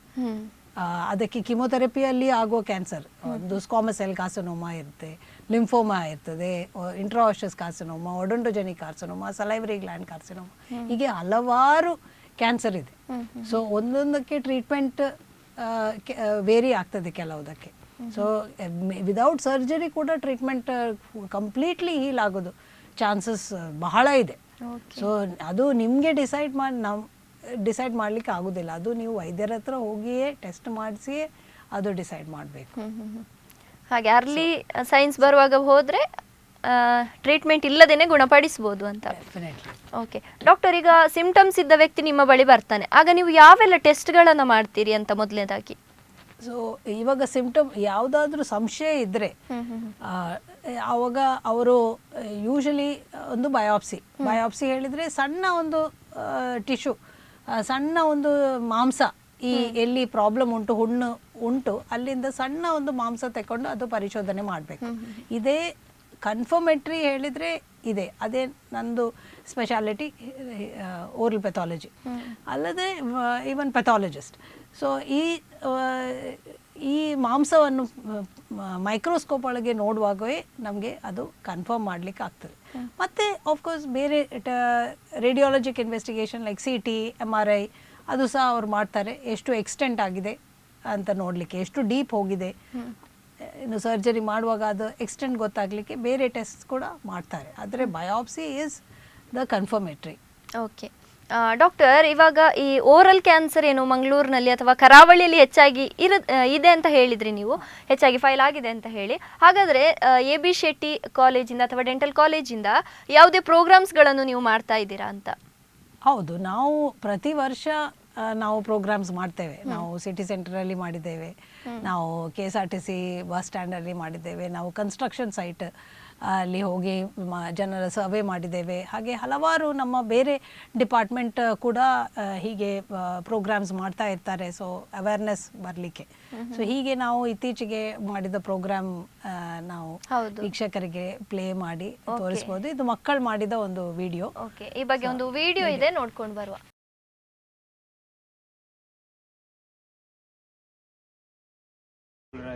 ಅದಕ್ಕೆ ಕಿಮೊಥೆರಪಿಯಲ್ಲಿ ಆಗೋ ಕ್ಯಾನ್ಸರ್ ಒಂದು ಸ್ಕ್ವಾಮಸ್ ಸೆಲ್ ಕಾರ್ಸಿನೋಮಾ ಇರುತ್ತೆ, ಲಿಂಫೋಮಾ ಇರ್ತದೆ, intraosseous carcinoma, odontogenic carcinoma, salivary gland carcinoma, ಹೀಗೆ ಹಲವಾರು ಕ್ಯಾನ್ಸರ್ ಇದೆ. ಸೊ ಒಂದೊಂದಕ್ಕೆ ಟ್ರೀಟ್ಮೆಂಟ್ ವೇರಿ ಆಗ್ತದೆ ಕೆಲವುದಕ್ಕೆ. ಸೊ ವಿದೌಟ್ ಸರ್ಜರಿ ಕೂಡ ಟ್ರೀಟ್ಮೆಂಟ್ ಕಂಪ್ಲೀಟ್ಲಿ ಹೀಲ್ ಆಗೋದು ಚಾನ್ಸಸ್ ಬಹಳ ಇದೆ. ಸೊ ಅದು ನಿಮಗೆ ಡಿಸೈಡ್ ಮಾಡಲಿಕ್ಕೆ ಆಗೋದಿಲ್ಲ. ಅದು ನೀವು ವೈದ್ಯರ ಹತ್ರ ಹೋಗಿಯೇ ಟೆಸ್ಟ್ ಮಾಡಿಸಿಯೇ ಅದು ಡಿಸೈಡ್ ಮಾಡಬೇಕು. ಹಾಗೆ ಅರ್ಲಿ ಸೈನ್ಸ್ ಬರುವಾಗ ಹೋದರೆ ಟ್ರೀಟ್ಮೆಂಟ್ ಇಲ್ಲದೇನೆ ಗುಣಪಡಿಸ್ಬೋದು ಅಂತ. ಓಕೆ ಡಾಕ್ಟರ್, ಈಗ ಸಿಂಪ್ಟಮ್ಸ್ ಇದ್ದ ವ್ಯಕ್ತಿ ನಿಮ್ಮ ಬಳಿ ಬರ್ತಾನೆ, ಆಗ ನೀವು ಯಾವೆಲ್ಲ ಟೆಸ್ಟ್ಗಳನ್ನು ಮಾಡ್ತೀರಿ ಅಂತ ಮೊದಲನೇದಾಗಿ? ಸೊ ಇವಾಗ ಸಿಂಪ್ಟಮ್ ಯಾವುದಾದ್ರೂ ಸಂಶಯ ಇದ್ದರೆ ಆವಾಗ ಅವರು ಯೂಶಲಿ ಒಂದು ಬಯಾಪ್ಸಿ ಹೇಳಿದರೆ ಸಣ್ಣ ಒಂದು ಟಿಶ್ಯೂ, ಸಣ್ಣ ಒಂದು ಮಾಂಸ, ಈ ಎಲ್ಲಿ ಪ್ರಾಬ್ಲಮ್ ಉಂಟು, ಹುಣ್ಣು ಉಂಟು, ಅಲ್ಲಿಂದ ಸಣ್ಣ ಒಂದು ಮಾಂಸ ತಗೊಂಡು ಅದು ಪರಿಶೋಧನೆ ಮಾಡಬೇಕು. ಇದೇ ಕನ್ಫರ್ಮೇಟ್ರಿ ಹೇಳಿದರೆ ಇದೆ, ಅದೇ ನಂದು ಸ್ಪೆಷಾಲಿಟಿ ಓರಲ್ ಪೆಥಾಲಜಿ. ಅಲ್ಲದೆ ಈವನ್ ಪೆಥಾಲಜಿಸ್ಟ್. ಸೊ ಈ ಮಾಂಸವನ್ನು ಮೈಕ್ರೋಸ್ಕೋಪ್ ಒಳಗೆ ನೋಡುವಾಗವೇ ನಮಗೆ ಅದು ಕನ್ಫರ್ಮ್ ಮಾಡಲಿಕ್ಕೆ ಆಗ್ತದೆ. ಮತ್ತು ಆಫ್ಕೋರ್ಸ್ ಬೇರೆ ರೇಡಿಯಾಲಜಿಕ್ ಇನ್ವೆಸ್ಟಿಗೇಷನ್ ಲೈಕ್ CT MRI ಅದು ಸಹ ಅವ್ರು ಮಾಡ್ತಾರೆ, ಎಷ್ಟು ಎಕ್ಸ್ಟೆಂಟ್ ಆಗಿದೆ ಅಂತ ನೋಡಲಿಕ್ಕೆ, ಎಷ್ಟು ಡೀಪ್ ಹೋಗಿದೆ. ಇನ್ನು ಸರ್ಜರಿ ಮಾಡುವಾಗ ಅದು ಎಕ್ಸ್ಟೆಂಟ್ ಗೊತ್ತಾಗಲಿಕ್ಕೆ ಬೇರೆ ಟೆಸ್ಟ್ ಕೂಡ ಮಾಡ್ತಾರೆ. ಆದರೆ biopsy is the confirmatory. Okay doctor, ಇವಾಗ ಈ ಓರಲ್ ಕ್ಯಾನ್ಸರ್ ಏನು ಮಂಗಳೂರಿನಲ್ಲಿ ಅಥವಾ ಕರಾವಳಿಯಲ್ಲಿ ಹೆಚ್ಚಾಗಿ ಇದೆ ಅಂತ ಹೇಳಿದ್ರಿ ನೀವು, ಹೆಚ್ಚಾಗಿ ಫೈಲ್ ಆಗಿದೆ ಅಂತ ಹೇಳಿ. ಹಾಗಾದರೆ AB ಶೆಟ್ಟಿ ಕಾಲೇಜಿಂದ ಅಥವಾ ಡೆಂಟಲ್ ಕಾಲೇಜಿಂದ ಯಾವುದೇ ಪ್ರೋಗ್ರಾಮ್ಸ್ಗಳನ್ನು ನೀವು ಮಾಡ್ತಾ ಇದ್ದೀರಾ ಅಂತ? ಹೌದು, ನಾವು ಪ್ರತಿ ವರ್ಷ ನಾವು ಪ್ರೋಗ್ರಾಮ್ಸ್ ಮಾಡ್ತೇವೆ. ನಾವು ಸಿಟಿ ಸೆಂಟರಲ್ಲಿ ಮಾಡಿದ್ದೇವೆ, ನಾವು KSRTC ಬಸ್ ಸ್ಟ್ಯಾಂಡಲ್ಲಿ ಮಾಡಿದ್ದೇವೆ, ನಾವು ಕನ್ಸ್ಟ್ರಕ್ಷನ್ ಸೈಟ್ ಅಲ್ಲಿ ಹೋಗಿ ಜನರ ಸರ್ವೆ ಮಾಡಿದ್ದೇವೆ. ಹಾಗೆ ಹಲವಾರು ನಮ್ಮ ಬೇರೆ ಡಿಪಾರ್ಟ್ಮೆಂಟ್ ಕೂಡ ಹೀಗೆ ಪ್ರೋಗ್ರಾಮ್ಸ್ ಮಾಡ್ತಾ ಇರ್ತಾರೆ, ಸೊ ಅವೇರ್ನೆಸ್ ಬರಲಿಕ್ಕೆ. ಸೊ ಹೀಗೆ ನಾವು ಇತ್ತೀಚೆಗೆ ಮಾಡಿದ ಪ್ರೋಗ್ರಾಮ್ ನಾವು ವೀಕ್ಷಕರಿಗೆ ಪ್ಲೇ ಮಾಡಿ ತೋರಿಸ್ಬೋದು. ಇದು ಮಕ್ಕಳು ಮಾಡಿದ ಒಂದು ವಿಡಿಯೋ. ಓಕೆ, ಈ ಬಗ್ಗೆ ಒಂದು ವಿಡಿಯೋ ಇದೆ, ನೋಡ್ಕೊಂಡು ಬರುವ.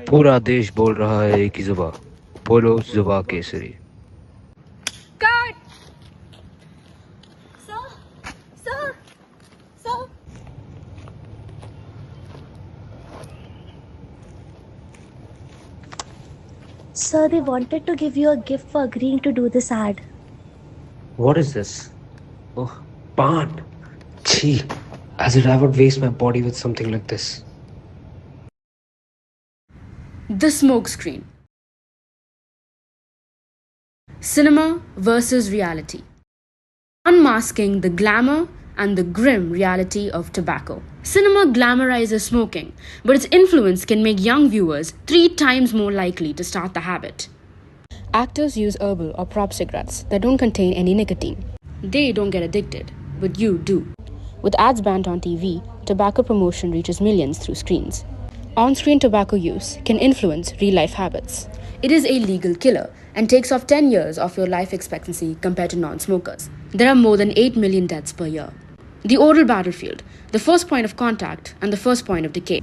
पूरा देश बोल रहा है एक ही जुबान, बोलो जुबान Kesari. Sir, they wanted to give you a gift for agreeing to do this ad. What is this? Oh, pan. Gee, as if I would waste my body with something like this. The Smoke Screen. Cinema versus reality. Unmasking the glamour and the grim reality of tobacco. Cinema glamorizes smoking, but its influence can make young viewers 3 times more likely to start the habit. Actors use herbal or prop cigarettes that don't contain any nicotine. They don't get addicted, but you do. With ads banned on TV, tobacco promotion reaches millions through screens. On-screen tobacco use can influence real-life habits. It is a legal killer and takes off 10 years of your life expectancy compared to non-smokers. There are more than 8 million deaths per year. The oral battlefield, the first point of contact and the first point of decay.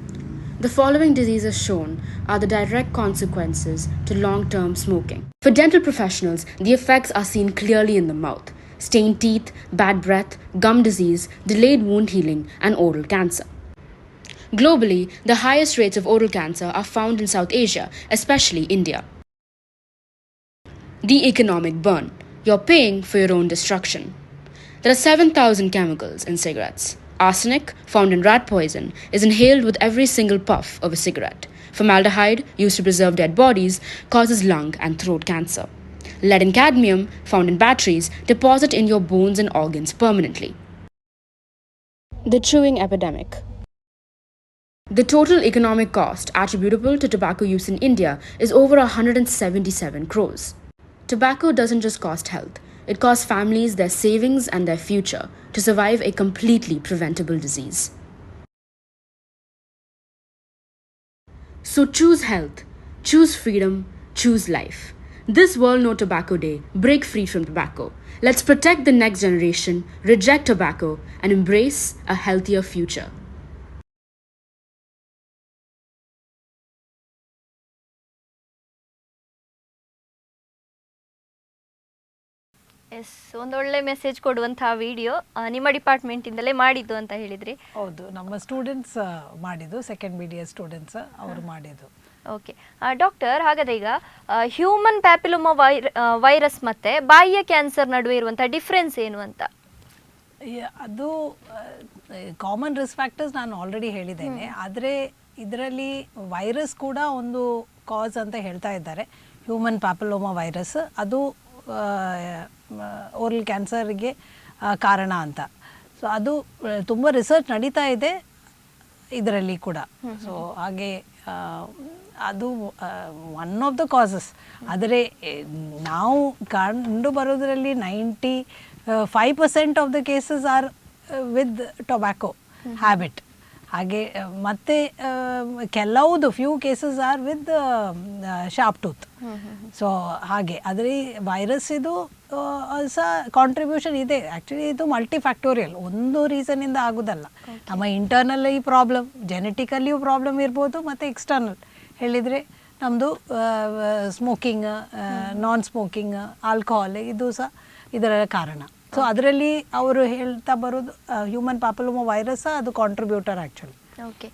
The following diseases shown are the direct consequences to long-term smoking. For dental professionals, the effects are seen clearly in the mouth: stained teeth, bad breath, gum disease, delayed wound healing, and oral cancer. Globally, the highest rates of oral cancer are found in South Asia, especially India. The economic burn. You're paying for your own destruction. There are 7,000 chemicals in cigarettes. Arsenic, found in rat poison, is inhaled with every single puff of a cigarette. Formaldehyde, used to preserve dead bodies, causes lung and throat cancer. Lead and cadmium, found in batteries, deposit in your bones and organs permanently. The chewing epidemic. The total economic cost attributable to tobacco use in India is over 177 crores. Tobacco doesn't just cost health, it costs families their savings and their future to survive a completely preventable disease. So choose health, choose freedom, choose life. This World No Tobacco Day, break free from tobacco. Let's protect the next generation, reject tobacco, and embrace a healthier future. Yes, ಒಂದೊಳ್ಳೆ ಮೆಸೇಜ್ ಕೊಡುವಂತಹ ವಿಡಿಯೋ ನಿಮ್ಮ ಡಿಪಾರ್ಟ್ಮೆಂಟಿಂದಲೇ ಮಾಡಿದ್ದು ಅಂತ ಹೇಳಿದ್ರಿ. ಹೌದು, ನಮ್ಮ ಸ್ಟೂಡೆಂಟ್ಸ್ ಮಾಡಿದ್ದು, ಸೆಕೆಂಡ್ BDS ಸ್ಟೂಡೆಂಟ್ಸ್ ಅವರು ಮಾಡಿದ್ದು. ಓಕೆ ಡಾಕ್ಟರ್, ಹಾಗಾದ್ರೆ ಈಗ ಹ್ಯೂಮನ್ ಪ್ಯಾಪಿಲೋಮಾ ವೈರಸ್ ಮತ್ತೆ ಬಾಯಿಯ ಕ್ಯಾನ್ಸರ್ ನಡುವೆ ಇರುವಂಥ ಡಿಫ್ರೆನ್ಸ್ ಏನು ಅಂತ? ಅದು ಕಾಮನ್ ರಿಸ್ಕ್ ಫ್ಯಾಕ್ಟರ್ಸ್ ನಾನು ಆಲ್ರೆಡಿ ಹೇಳಿದ್ದೇನೆ. ಆದರೆ ಇದರಲ್ಲಿ ವೈರಸ್ ಕೂಡ ಒಂದು ಕಾಸ್ ಅಂತ ಹೇಳ್ತಾ ಇದ್ದಾರೆ. ಹ್ಯೂಮನ್ ಪ್ಯಾಪಿಲೋಮಾ ವೈರಸ್ ಅದು ಓರಲ್ ಕ್ಯಾನ್ಸರ್ಗೆ ಕಾರಣ ಅಂತ. ಸೊ ಅದು ತುಂಬ ರಿಸರ್ಚ್ ನಡೀತಾ ಇದೆ ಇದರಲ್ಲಿ ಕೂಡ. ಸೊ ಹಾಗೆ ಅದು ಒನ್ ಆಫ್ ದ ಕಾಸಸ್. ಆದರೆ ನಾವು ಕಂಡು ಬರೋದರಲ್ಲಿ 95% of the cases are with tobacco habit. ಹಾಗೆ ಮತ್ತು ಕೆಲವುದು few cases are with sharp tooth. So ಹಾಗೆ ಆದರೆ ವೈರಸ್ ಇದು ಸಹ ಕಾಂಟ್ರಿಬ್ಯೂಷನ್ ಇದೆ. ಆ್ಯಕ್ಚುಲಿ ಇದು ಮಲ್ಟಿಫ್ಯಾಕ್ಟೋರಿಯಲ್, ಒಂದು ರೀಸನಿಂದ ಆಗೋದಲ್ಲ. ನಮ್ಮ ಇಂಟರ್ನಲ್ ಈ ಪ್ರಾಬ್ಲಮ್, ಜೆನೆಟಿಕಲ್ಲಿಯೂ ಪ್ರಾಬ್ಲಮ್ ಇರ್ಬೋದು, ಮತ್ತು ಎಕ್ಸ್ಟರ್ನಲ್ ಹೇಳಿದರೆ ನಮ್ಮದು ಸ್ಮೋಕಿಂಗ್, ನಾನ್ ಸ್ಮೋಕಿಂಗ್, ಆಲ್ಕೋಹಾಲ್ ಇದು ಸಹ ಇದರ ಕಾರಣ. ಸೊ ಅದರಲ್ಲಿ ಅವರು ಹೇಳ್ತಾ ಬರೋದು ಹ್ಯೂಮನ್ ಪಾಪುಲೋಮಾ ವೈರಸ್ ಅದು ಕಾಂಟ್ರಿಬ್ಯೂಟರ್ ಆ್ಯಕ್ಚುಲಿ. ಓಕೆ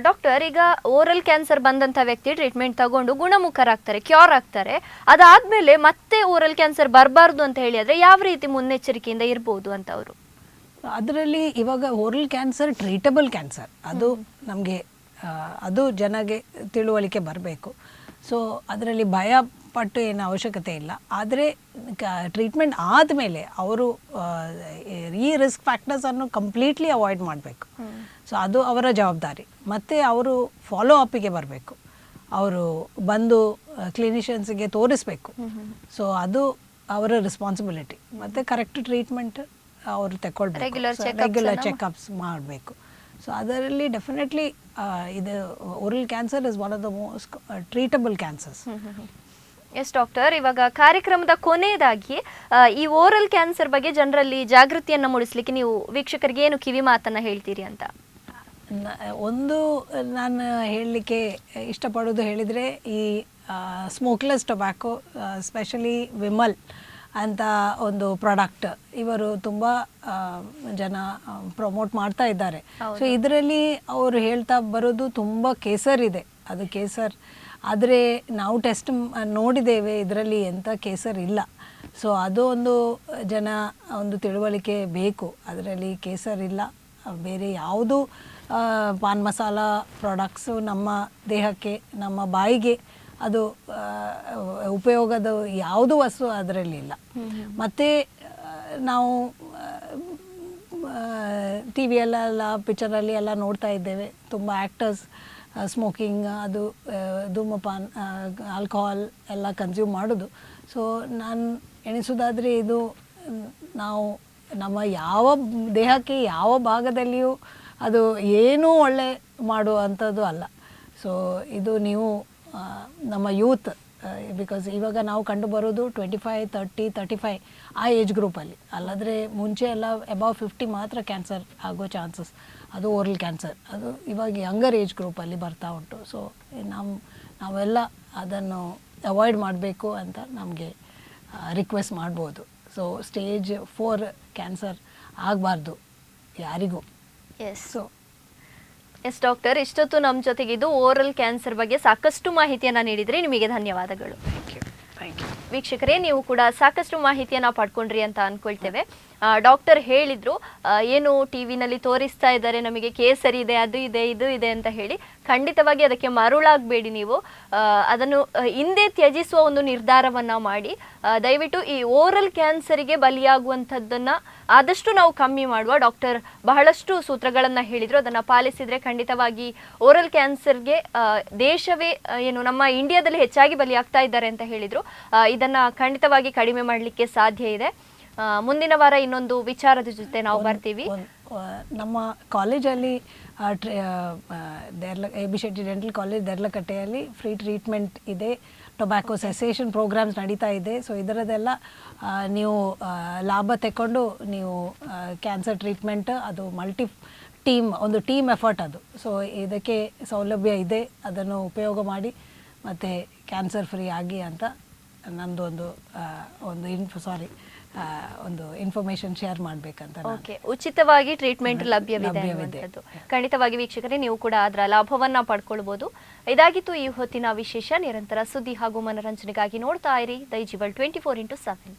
ಡಾಕ್ಟರ್, ಈಗ ಓರಲ್ ಕ್ಯಾನ್ಸರ್ ಬಂದಂಥ ವ್ಯಕ್ತಿ ಟ್ರೀಟ್ಮೆಂಟ್ ತಗೊಂಡು ಗುಣಮುಖರಾಗ್ತಾರೆ, ಕ್ಯೂರ್ ಆಗ್ತಾರೆ. ಅದಾದಮೇಲೆ ಮತ್ತೆ ಓರಲ್ ಕ್ಯಾನ್ಸರ್ ಬರಬಾರ್ದು ಅಂತ ಹೇಳಿದರೆ ಯಾವ ರೀತಿ ಮುನ್ನೆಚ್ಚರಿಕೆಯಿಂದ ಇರ್ಬೋದು ಅಂತ ಅವರು? ಅದರಲ್ಲಿ ಇವಾಗ ಓರಲ್ ಕ್ಯಾನ್ಸರ್ ಟ್ರೀಟಬಲ್ ಕ್ಯಾನ್ಸರ್, ಅದು ನಮಗೆ ಅದು ಜನಗೆ ತಿಳುವಳಿಕೆ ಬರಬೇಕು. ಸೊ ಅದರಲ್ಲಿ ಭಯ ಪಟ್ಟು ಏನು ಅವಶ್ಯಕತೆ ಇಲ್ಲ. ಆದರೆ ಟ್ರೀಟ್ಮೆಂಟ್ ಆದಮೇಲೆ ಅವರು ಈ ರಿಸ್ಕ್ ಫ್ಯಾಕ್ಟರ್ಸನ್ನು ಕಂಪ್ಲೀಟ್ಲಿ ಅವಾಯ್ಡ್ ಮಾಡಬೇಕು. ಸೊ ಅದು ಅವರ ಜವಾಬ್ದಾರಿ. ಮತ್ತು ಅವರು ಫಾಲೋ ಅಪ್ಪಿಗೆ ಬರಬೇಕು, ಅವರು ಬಂದು ಕ್ಲಿನಿಷಿಯನ್ಸ್ಗೆ ತೋರಿಸ್ಬೇಕು. ಸೊ ಅದು ಅವರ ರೆಸ್ಪಾನ್ಸಿಬಿಲಿಟಿ. ಮತ್ತು ಕರೆಕ್ಟ್ ಟ್ರೀಟ್ಮೆಂಟ್ ಅವರು ತಗೊಳ್ಬೇಕು, ರೆಗ್ಯುಲರ್ ಚೆಕಪ್ಸ್ ಮಾಡಬೇಕು. ಸೊ ಅದರಲ್ಲಿ ಡೆಫಿನೆಟ್ಲಿ ಇದು oral cancer is one of the most treatable cancers. Yes doctor, ಇವಾಗ ಕಾರ್ಯಕ್ರಮದ ಕೊನೆಯದಾಗಿ ಈ ಓರಲ್ ಕ್ಯಾನ್ಸರ್ ಬಗ್ಗೆ ಜನರಲ್ಲಿ ಜಾಗೃತಿಯನ್ನು ಮೂಡಿಸ್ಲಿಕ್ಕೆ ನೀವು ವೀಕ್ಷಕರಿಗೆ ಏನು ಕಿವಿ ಮಾತನ್ನು ಹೇಳ್ತೀರಿ ಅಂತ? ಒಂದು ನಾನು ಹೇಳಲಿಕ್ಕೆ ಇಷ್ಟಪಡೋದು ಹೇಳಿದರೆ, ಈ ಸ್ಮೋಕ್ಲೆಸ್ ಟೊಬ್ಯಾಕೊ, ಸ್ಪೆಷಲಿ ವಿಮಲ್ ಅಂತ ಒಂದು ಪ್ರಾಡಕ್ಟ್ ಇವರು ತುಂಬ ಜನ ಪ್ರಮೋಟ್ ಮಾಡ್ತಾ ಇದ್ದಾರೆ. ಸೊ ಇದರಲ್ಲಿ ಅವರು ಹೇಳ್ತಾ ಬರೋದು ತುಂಬ ಕೇಸರ್ ಇದೆ, ಅದು ಕೇಸರ್. ಆದರೆ ನಾವು ಟೆಸ್ಟ್ ನೋಡಿದ್ದೇವೆ, ಇದರಲ್ಲಿ ಎಂಥ ಕೇಸರ್ ಇಲ್ಲ. ಸೊ ಅದು ಒಂದು ಜನ ಒಂದು ತಿಳುವಳಿಕೆ ಬೇಕು, ಅದರಲ್ಲಿ ಕೇಸರ್ ಇಲ್ಲ. ಬೇರೆ ಯಾವುದು ಪಾನ್ ಮಸಾಲ ಪ್ರಾಡಕ್ಟ್ಸು ನಮ್ಮ ದೇಹಕ್ಕೆ, ನಮ್ಮ ಬಾಯಿಗೆ ಅದು ಉಪಯೋಗದ ಯಾವುದು ವಸ್ತು ಅದರಲ್ಲಿಲ್ಲ. ಮತ್ತು ನಾವು ಟಿ ವಿಯಲ್ಲೆಲ್ಲ ಪಿಕ್ಚರಲ್ಲಿ ಎಲ್ಲ ನೋಡ್ತಾ ಇದ್ದೇವೆ, ತುಂಬ ಆ್ಯಕ್ಟರ್ಸ್ ಸ್ಮೋಕಿಂಗ್, ಅದು ಧೂಮಪಾನ, ಆಲ್ಕೋಹಾಲ್ ಎಲ್ಲ ಕನ್ಸ್ಯೂಮ್ ಮಾಡೋದು. ಸೊ ನಾನು ಎಣಿಸೋದಾದರೆ ಇದು ನಾವು ನಮ್ಮ ಯಾವ ದೇಹಕ್ಕೆ ಯಾವ ಭಾಗದಲ್ಲಿಯೂ ಅದು ಏನೂ ಒಳ್ಳೆ ಮಾಡುವಂಥದ್ದು ಅಲ್ಲ. ಸೊ ಇದು ನೀವು ನಮ್ಮ ಯೂತ್, ಬಿಕಾಸ್ ಇವಾಗ ನಾವು ಕಂಡು ಬರೋದು 25, 30, 35 ಆ ಏಜ್ ಗ್ರೂಪಲ್ಲಿ. ಅಲ್ಲದ್ರೆ ಮುಂಚೆ ಎಲ್ಲ ಅಬೌವ್ 50 ಮಾತ್ರ ಕ್ಯಾನ್ಸರ್ ಆಗೋ ಚಾನ್ಸಸ್, ಅದು ಓರಲ್ ಕ್ಯಾನ್ಸರ್, ಅದು ಇವಾಗ ಯಂಗರ್ ಏಜ್ ಗ್ರೂಪಲ್ಲಿ ಬರ್ತಾ ಉಂಟು. ಸೊ ನಾವೆಲ್ಲ ಅದನ್ನು ಅವಾಯ್ಡ್ ಮಾಡಬೇಕು ಅಂತ ನಮಗೆ ರಿಕ್ವೆಸ್ಟ್ ಮಾಡ್ಬೋದು. ಸೊ ಸ್ಟೇಜ್ 4 ಕ್ಯಾನ್ಸರ್ ಆಗಬಾರ್ದು ಯಾರಿಗೂ. ಸೊ ಎಸ್ ಡಾಕ್ಟರ್, ಇಷ್ಟೊತ್ತು ನಮ್ಮ ಜೊತೆಗಿದ್ದು ಓರಲ್ ಕ್ಯಾನ್ಸರ್ ಬಗ್ಗೆ ಸಾಕಷ್ಟು ಮಾಹಿತಿಯನ್ನು ನೀಡಿದರೆ ನಿಮಗೆ ಧನ್ಯವಾದಗಳು. Thank you. ವೀಕ್ಷಕರೇ, ನೀವು ಕೂಡ ಸಾಕಷ್ಟು ಮಾಹಿತಿಯನ್ನು ಪಡ್ಕೊಂಡ್ರಿ ಅಂತ ಅಂದ್ಕೊಳ್ತೇವೆ. ಡಾಕ್ಟರ್ ಹೇಳಿದ್ರು, ಏನು ಟಿ ವಿನಲ್ಲಿ ತೋರಿಸ್ತಾ ಇದ್ದಾರೆ ನಮಗೆ ಕೇಸರಿ ಇದೆ, ಅದು ಇದೆ, ಇದು ಇದೆ ಅಂತ ಹೇಳಿ ಖಂಡಿತವಾಗಿ ಅದಕ್ಕೆ ಮರುಳಾಗಬೇಡಿ. ನೀವು ಅದನ್ನು ಹಿಂದೆ ತ್ಯಜಿಸುವ ಒಂದು ನಿರ್ಧಾರವನ್ನು ಮಾಡಿ ದಯವಿಟ್ಟು ಈ ಓರಲ್ ಕ್ಯಾನ್ಸರಿಗೆ ಬಲಿಯಾಗುವಂಥದ್ದನ್ನು ಆದಷ್ಟು ನಾವು ಕಮ್ಮಿ ಮಾಡುವ. ಡಾಕ್ಟರ್ ಬಹಳಷ್ಟು ಸೂತ್ರಗಳನ್ನು ಹೇಳಿದರು, ಅದನ್ನು ಪಾಲಿಸಿದರೆ ಖಂಡಿತವಾಗಿ ಓರಲ್ ಕ್ಯಾನ್ಸರ್ಗೆ ದೇಶವೇ ಏನು ನಮ್ಮ ಇಂಡಿಯಾದಲ್ಲಿ ಹೆಚ್ಚಾಗಿ ಬಲಿಯಾಗ್ತಾ ಇದ್ದಾರೆ ಅಂತ ಹೇಳಿದರು. ಇದನ್ನು ಖಂಡಿತವಾಗಿ ಕಡಿಮೆ ಮಾಡಲಿಕ್ಕೆ ಸಾಧ್ಯ ಇದೆ. ಮುಂದಿನ ವಾರ ಇನ್ನೊಂದು ವಿಚಾರದ ಜೊತೆ ನಾವು ಬರ್ತೀವಿ. ನಮ್ಮ ಕಾಲೇಜಲ್ಲಿ AB ಶೆಟ್ಟಿ ಡೆಂಟಲ್ ಕಾಲೇಜ್ ದೇರ್ಲಕಟ್ಟೆಯಲ್ಲಿ ಫ್ರೀ ಟ್ರೀಟ್ಮೆಂಟ್ ಇದೆ, ಟೊಬ್ಯಾಕೊ ಸೆಸೇಷನ್ ಪ್ರೋಗ್ರಾಮ್ಸ್ ನಡೀತಾ ಇದೆ. ಸೊ ಇದರದೆಲ್ಲ ನೀವು ಲಾಭ ತಗೊಂಡು ನೀವು ಕ್ಯಾನ್ಸರ್ ಟ್ರೀಟ್ಮೆಂಟ್, ಅದು ಒಂದು ಟೀಮ್ ಎಫರ್ಟ್ ಅದು. ಸೊ ಇದಕ್ಕೆ ಸೌಲಭ್ಯ ಇದೆ, ಅದನ್ನು ಉಪಯೋಗ ಮಾಡಿ ಮತ್ತು ಕ್ಯಾನ್ಸರ್ ಫ್ರೀ ಆಗಿ ಅಂತ ನಂದು ಒಂದು ಇನ್ಫಾರ್ಮೇಶನ್ ಶೇರ್ ಮಾಡಬೇಕಂತ. ಓಕೆ, ಉಚಿತವಾಗಿ ಟ್ರೀಟ್ಮೆಂಟ್ ಲಭ್ಯವಿದೆ ಅನ್ನುವಂಥದ್ದು. ಖಂಡಿತವಾಗಿ ವೀಕ್ಷಕರೇ, ನೀವು ಕೂಡ ಅದರ ಲಾಭವನ್ನ ಪಡ್ಕೊಳ್ಬಹುದು. ಇದಾಗಿತ್ತು ಈ ಹೊತ್ತಿನ ವಿಶೇಷ. ನಿರಂತರ ಸುದ್ದಿ ಹಾಗೂ ಮನರಂಜನೆಗಾಗಿ ನೋಡ್ತಾ ಇರಿ ದೈಜಿವಲ್ 24x7.